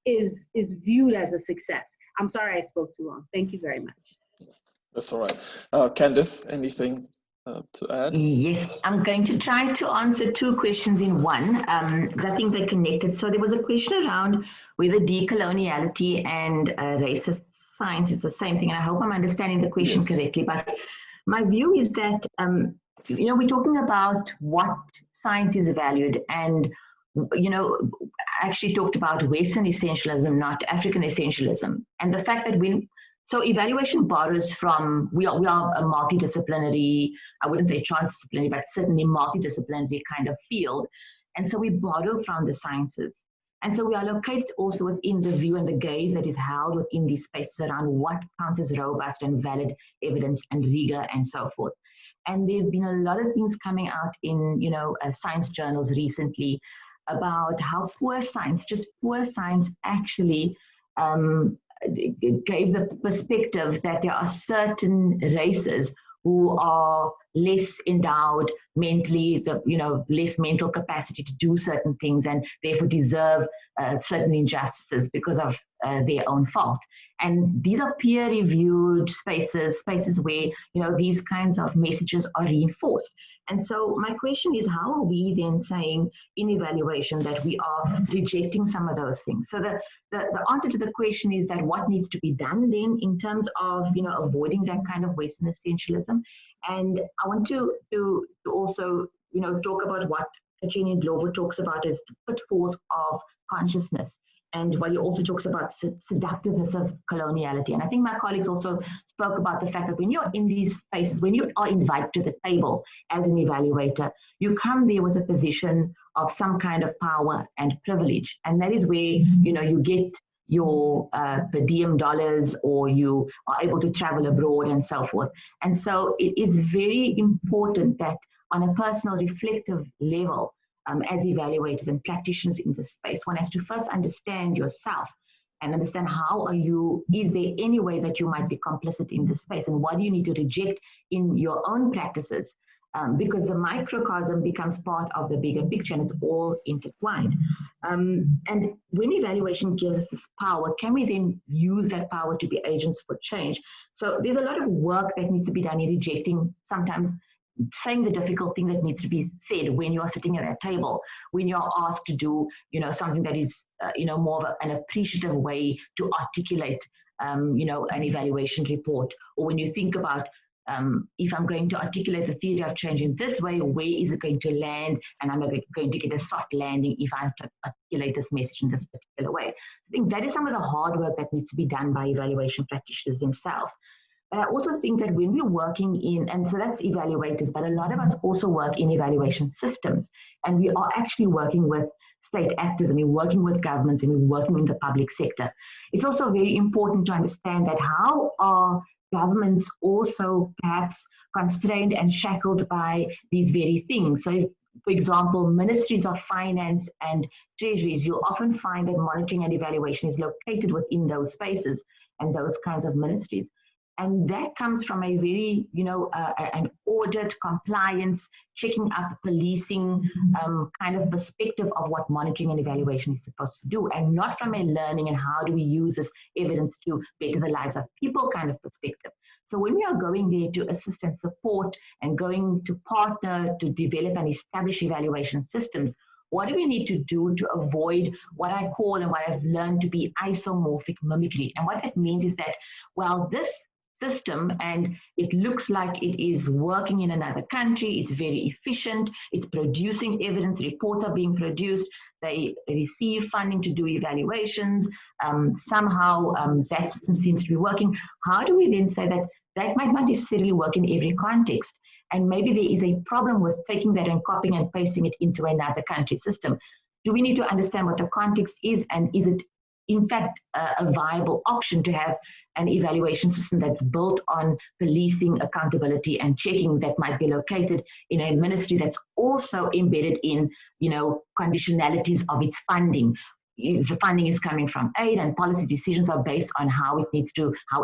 is viewed as a success. I'm sorry I spoke too long. Thank you very much. That's all right. Candice, anything to add? Yes, I'm going to try to answer two questions in one, because I think they're connected. So there was a question around whether decoloniality and racist science is the same thing, and I hope I'm understanding the question correctly. But my view is that you know, we're talking about what science is valued, and you know, I actually talked about Western essentialism, not African essentialism, and the fact that so evaluation borrows from, we are a multidisciplinary, I wouldn't say transdisciplinary, but certainly multidisciplinary kind of field. And so we borrow from the sciences. And so we are located also within the view and the gaze that is held within these spaces around what counts as robust and valid evidence and rigor and so forth. And there's been a lot of things coming out in, you know, science journals recently about how poor science actually gave the perspective that there are certain races who are less endowed mentally, less mental capacity to do certain things, and therefore deserve certain injustices because of their own fault. And these are peer-reviewed spaces where, you know, these kinds of messages are reinforced. And so my question is, how are we then saying in evaluation that we are rejecting some of those things? So the answer to the question is that what needs to be done then in terms of, you know, avoiding that kind of Western essentialism. And I want to also, you know, talk about what Achene Glover talks about as the pitfalls of consciousness. And while he also talks about seductiveness of coloniality. And I think my colleagues also spoke about the fact that when you're in these spaces, when you are invited to the table as an evaluator, you come there with a position of some kind of power and privilege. And that is where, you know, you get your per diem dollars, or you are able to travel abroad and so forth. And so it is very important that on a personal reflective level, as evaluators and practitioners in this space, one has to first understand yourself and understand is there any way that you might be complicit in this space, and what do you need to reject in your own practices, because the microcosm becomes part of the bigger picture and it's all intertwined. And when evaluation gives us this power, can we then use that power to be agents for change? So there's a lot of work that needs to be done in rejecting sometimes saying the difficult thing that needs to be said when you are sitting at that table, when you're asked to do, you know, something that is, you know, more of an appreciative way to articulate, you know, an evaluation report, or when you think about if I'm going to articulate the theory of change in this way, where is it going to land? And I'm going to get a soft landing if I have to articulate this message in this particular way. I think that is some of the hard work that needs to be done by evaluation practitioners themselves. But I also think that when we're working in, and so that's evaluators, but a lot of us also work in evaluation systems, and we are actually working with state actors, and we're working with governments, and we're working in the public sector. It's also very important to understand that how are governments also perhaps constrained and shackled by these very things. So, for example, ministries of finance and treasuries, you'll often find that monitoring and evaluation is located within those spaces and those kinds of ministries. And that comes from a very, an audit, compliance, checking up, policing kind of perspective of what monitoring and evaluation is supposed to do, and not from a learning and how do we use this evidence to better the lives of people kind of perspective. So when we are going there to assist and support and going to partner to develop and establish evaluation systems, what do we need to do to avoid what I call and what I've learned to be isomorphic mimicry? And what that means is that, well, this system, and it looks like it is working in another country, it's very efficient, it's producing evidence, reports are being produced, they receive funding to do evaluations, somehow that system seems to be working. How do we then say that that might not necessarily work in every context? And maybe there is a problem with taking that and copying and pasting it into another country system. Do we need to understand what the context is, and is it in fact a viable option to have an evaluation system that's built on policing, accountability, and checking that might be located in a ministry that's also embedded in, conditionalities of its funding? If the funding is coming from aid and policy decisions are based on how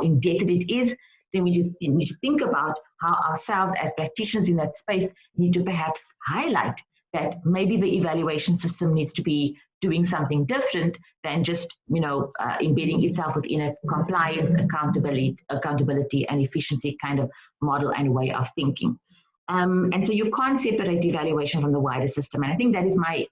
indebted it is, then we just need to think about how ourselves as practitioners in that space need to perhaps highlight that maybe the evaluation system needs to be doing something different than just, embedding itself within a compliance, accountability and efficiency kind of model and way of thinking. And so you can't separate evaluation from the wider system. And I think that is my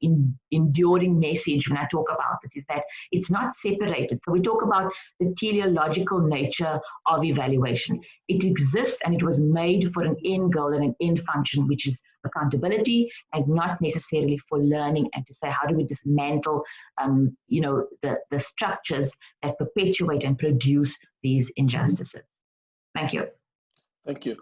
enduring message when I talk about this, is that it's not separated. So we talk about the teleological nature of evaluation. It exists and it was made for an end goal and an end function, which is accountability, and not necessarily for learning and to say, how do we dismantle, the structures that perpetuate and produce these injustices? Thank you. Thank you.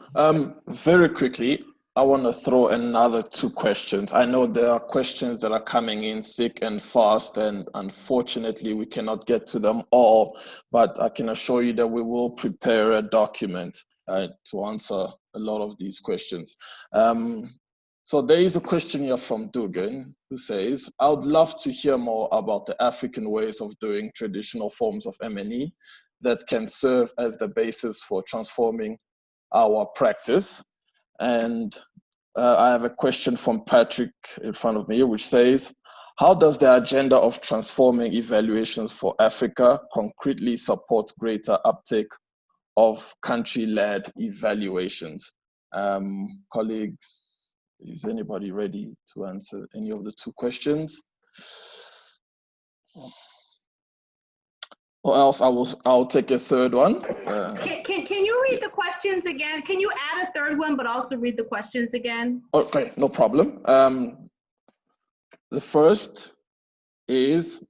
Very quickly, I want to throw another 2 questions. I know there are questions that are coming in thick and fast, and unfortunately we cannot get to them all, but I can assure you that we will prepare a document to answer a lot of these questions. So there is a question here from Dugan, who says, I would love to hear more about the African ways of doing traditional forms of MAE that can serve as the basis for transforming our practice. And I have a question from Patrick in front of me, which says, how does the agenda of transforming evaluations for Africa concretely support greater uptake of country-led evaluations? Colleagues, is anybody ready to answer any of the 2 questions? Or else I'll take a third one. Can you read the questions again? Can you add a 3rd one, but also read the questions again? Okay, no problem. The first is,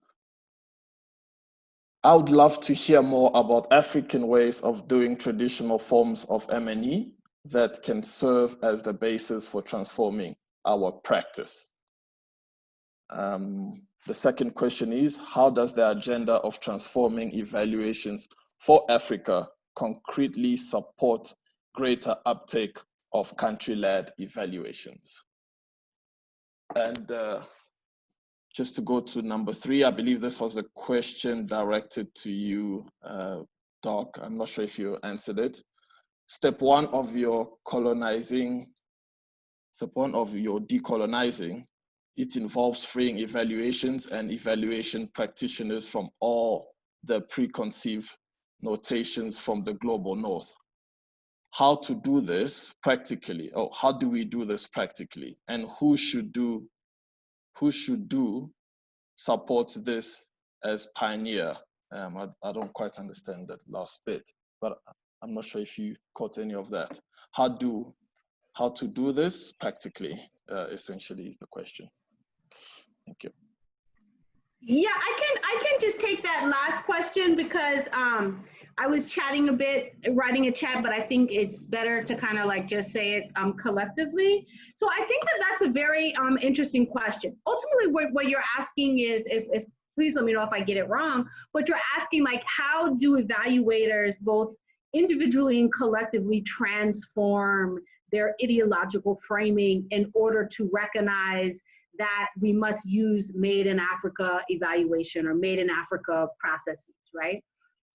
I would love to hear more about African ways of doing traditional forms of MAE that can serve as the basis for transforming our practice. The second question is, how does the agenda of transforming evaluations for Africa concretely support greater uptake of country-led evaluations? And just to go to number 3, I believe this was a question directed to you, Doc. I'm not sure if you answered it. Step 1 of your decolonizing, it involves freeing evaluations and evaluation practitioners from all the preconceived notations from the global north. How to do this practically, or how do we do this practically? And who should support this as pioneer? I don't quite understand that last bit, but I'm not sure if you caught any of that. how to do this practically, essentially is the question. Thank you. Yeah, I can just take that last question because I was chatting a bit, writing a chat, but I think it's better to kind of like just say it collectively. So I think that that's a very interesting question. Ultimately, what you're asking is, if please let me know if I get it wrong, but you're asking like, how do evaluators both individually and collectively transform their ideological framing in order to recognize that we must use Made in Africa evaluation or Made in Africa processes, right?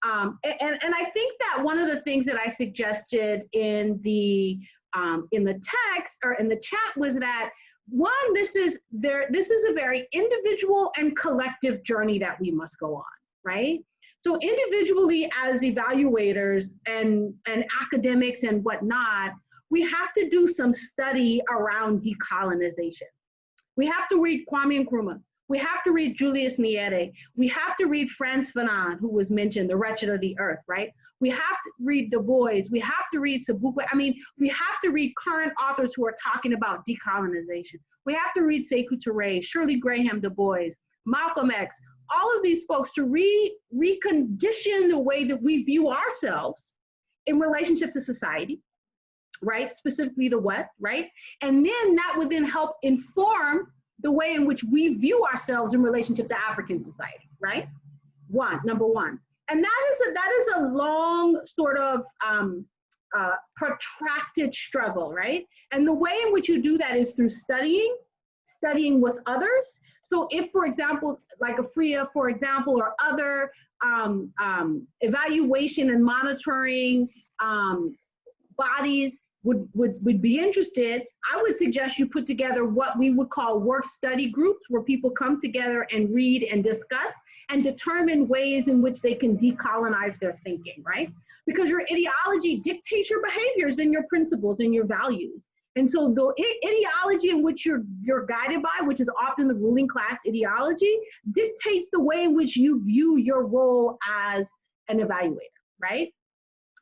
And I think that one of the things that I suggested in the text or in the chat was that, one, this is a very individual and collective journey that we must go on, right? So individually as evaluators and academics and whatnot, we have to do some study around decolonization. We have to read Kwame Nkrumah. We have to read Julius Nyerere. We have to read Frantz Fanon, who was mentioned, The Wretched of the Earth, right? We have to read Du Bois. We have to read Sobukwe. I mean, we have to read current authors who are talking about decolonization. We have to read Sekou Touré, Shirley Graham Du Bois, Malcolm X, all of these folks to recondition the way that we view ourselves in relationship to society, right? Specifically the West, right? And then that would then help inform the way in which we view ourselves in relationship to African society, right? Number one. And that is a long sort of protracted struggle, right? And the way in which you do that is through studying with others. So if, for example, like AFRIA, for example, or other evaluation and monitoring bodies would be interested, I would suggest you put together what we would call work study groups, where people come together and read and discuss and determine ways in which they can decolonize their thinking, right? Because your ideology dictates your behaviors and your principles and your values. And so the ideology in which you're guided by, which is often the ruling class ideology, dictates the way in which you view your role as an evaluator, right?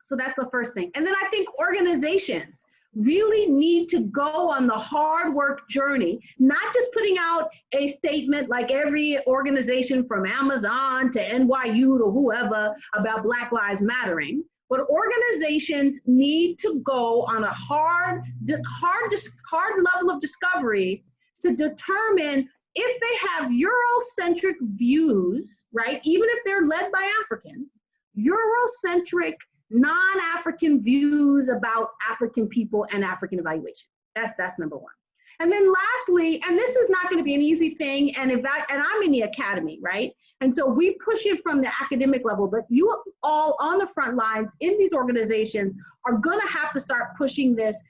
So that's the first thing. And then I think organizations really need to go on the hard work journey, not just putting out a statement like every organization from Amazon to NYU to whoever about Black Lives Mattering, but organizations need to go on a hard level of discovery to determine if they have Eurocentric views, right? Even if they're led by Africans, Eurocentric non-African views about African people and African evaluation. That's number one. And then lastly, and this is not going to be an easy thing, and I'm in the academy, right? And so we push it from the academic level, but you all on the front lines in these organizations are going to have to start pushing this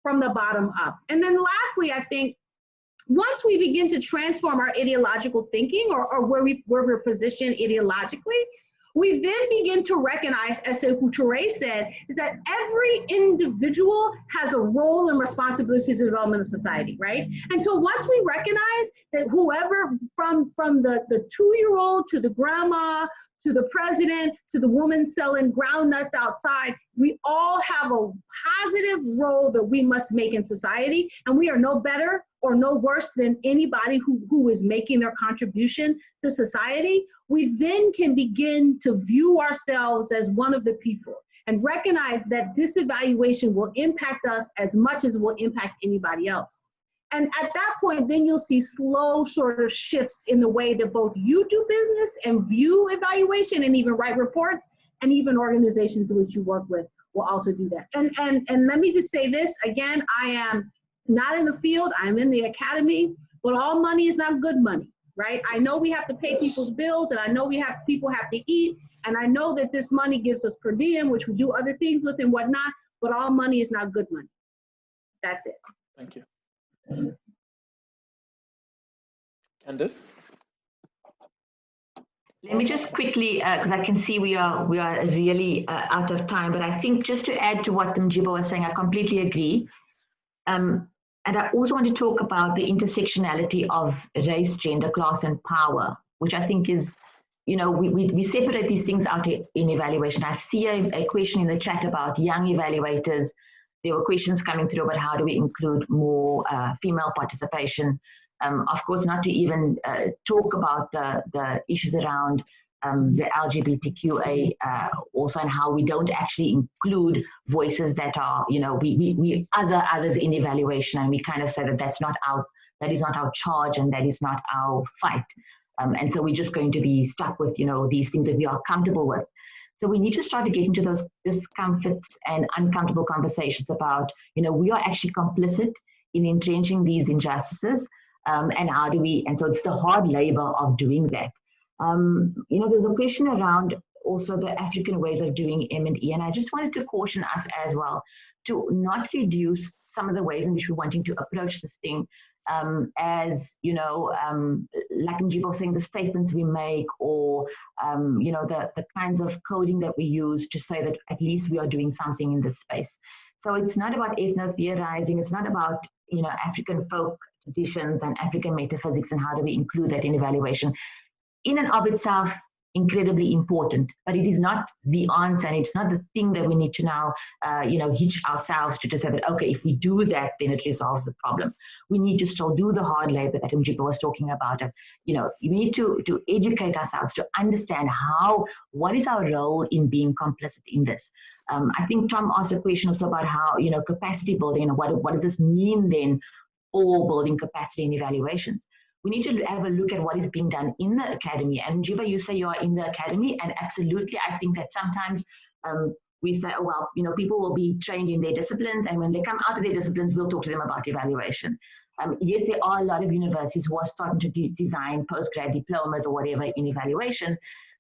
from the bottom up. And then lastly, I think once we begin to transform our ideological thinking or where we're positioned ideologically, we then begin to recognize, as Sekou Touré said, is that every individual has a role and responsibility to the development of society, right? And so once we recognize that whoever, from the 2-year-old to the grandma, to the president, to the woman selling groundnuts outside, we all have a positive role that we must make in society, and we are no better or no worse than anybody who is making their contribution to society. We then can begin to view ourselves as one of the people and recognize that this evaluation will impact us as much as it will impact anybody else. And at that point, then you'll see slow sort of shifts in the way that both you do business and view evaluation and even write reports, and even organizations in which you work with will also do that. And let me just say this again, I am not in the field, I'm in the academy, but all money is not good money, right? I know we have to pay people's bills, and I know people have to eat, and I know that this money gives us per diem, which we do other things with and whatnot, but all money is not good money. That's it. Thank you. Candice? Let me just quickly, because I can see we are really out of time, but I think just to add to what Mjiba was saying, I completely agree. And I also want to talk about the intersectionality of race, gender, class, and power, which I think is, you know, we separate these things out in evaluation. I see a question in the chat about young evaluators. there were questions coming through about how do we include more female participation. Of course, not to even talk about the issues around the LGBTQA also, and how we don't actually include voices that are, we others in evaluation, and we kind of say that that is not our charge and that is not our fight. And so we're just going to be stuck with, these things that we are comfortable with. So we need to start to get into those discomforts and uncomfortable conversations about, we are actually complicit in entrenching these injustices, and how do we, and so it's the hard labor of doing that. There's a question around also the African ways of doing M&E, and I just wanted to caution us as well to not reduce some of the ways in which we're wanting to approach this thing as, like Mjiba was saying, the statements we make, or, the kinds of coding that we use to say that at least we are doing something in this space. So it's not about ethno-theorizing, it's not about, African folk traditions and African metaphysics and how do we include that in evaluation. In and of itself, incredibly important, but it is not the answer, and it's not the thing that we need to now, hitch ourselves to say that, okay, if we do that, then it resolves the problem. We need to still do the hard labor that Mjiba was talking about. We need to educate ourselves to understand what is our role in being complicit in this. I think Tom asked a question also about how, capacity building, and what does this mean then for building capacity in evaluations. We need to have a look at what is being done in the academy. And Mjiba, you say you are in the academy, and absolutely, I think that sometimes we say, oh, well, people will be trained in their disciplines, and when they come out of their disciplines, we'll talk to them about evaluation. Yes, there are a lot of universities who are starting to design postgrad diplomas or whatever in evaluation,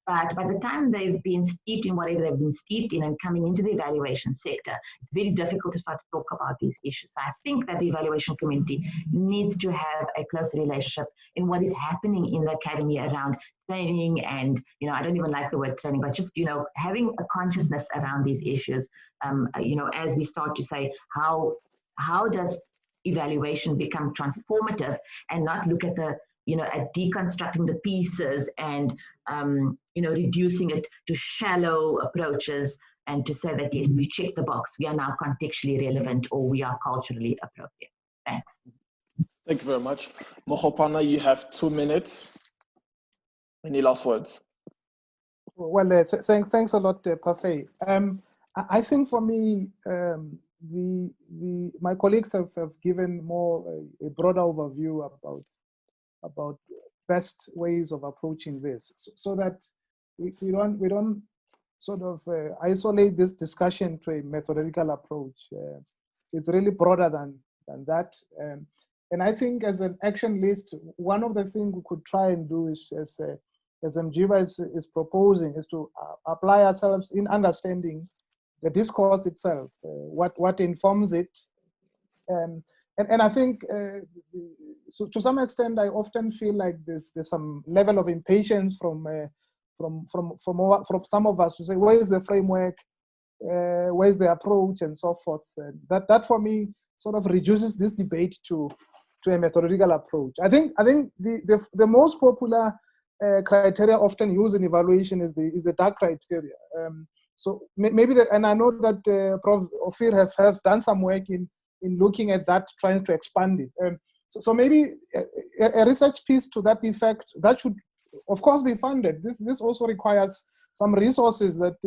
but by the time they've been steeped in whatever they've been steeped in and coming into the evaluation sector, it's very difficult to start to talk about these issues. So I think that the evaluation community needs to have a closer relationship in what is happening in the academy around training and, I don't even like the word training, but just, having a consciousness around these issues, as we start to say, how does evaluation become transformative and not look at at deconstructing the pieces and, reducing it to shallow approaches and to say that, yes, we check the box, we are now contextually relevant or we are culturally appropriate. Thanks. Thank you very much. Mohopana, you have 2 minutes. Any last words? Well, thanks a lot, Parfait. I think for me, my colleagues have given more a broader overview about best ways of approaching this, so that we don't sort of isolate this discussion to a methodological approach. It's really broader than that. And I think as an action list, one of the things we could try and do is, as Mjiba is proposing, is to apply ourselves in understanding the discourse itself, what informs it. And I think, so to some extent, I often feel like there's some level of impatience from some of us to say, where is the framework, where is the approach, and so forth. That for me sort of reduces this debate to a methodological approach. I think the most popular criteria often used in evaluation is the dark criteria. So maybe and I know that Prof. Ophir have done some work in looking at that, trying to expand it. So maybe a research piece to that effect, that should, of course, be funded. This also requires some resources that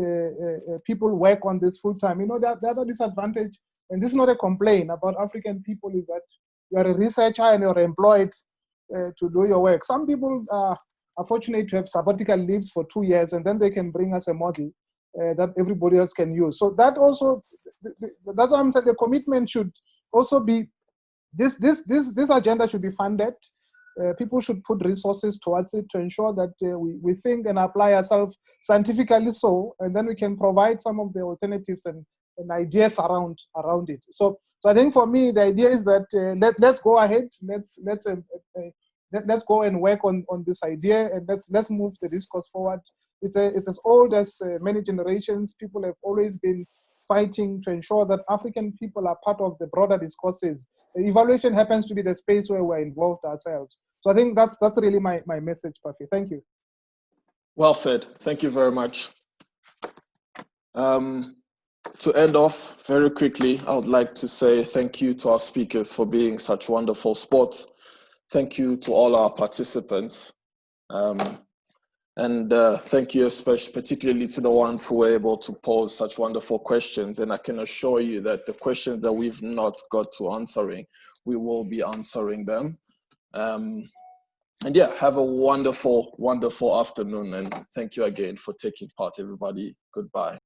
people work on this full time. The other disadvantage, and this is not a complaint about African people, is that you are a researcher and you're employed to do your work. Some people are fortunate to have sabbatical leaves for 2 years, and then they can bring us a model that everybody else can use. So that also, that's why I'm saying the commitment should also be, this agenda should be funded. People should put resources towards it to ensure that we think and apply ourselves scientifically, and then we can provide some of the alternatives and ideas around it. So I think for me, the idea is that let's go ahead, let's go and work on this idea, and let's move the discourse forward. It's as old as many generations. People have always been fighting to ensure that African people are part of the broader discourses. The evaluation happens to be the space where we're involved ourselves. So I think that's really my message, Parfait. Thank you. Well said. Thank you very much. to end off very quickly, I would like to say thank you to our speakers for being such wonderful sports. Thank you to all our participants. And thank you particularly to the ones who were able to pose such wonderful questions. And I can assure you that the questions that we've not got to answering, we will be answering them. And yeah, have a wonderful, wonderful afternoon. And thank you again for taking part, everybody. Goodbye.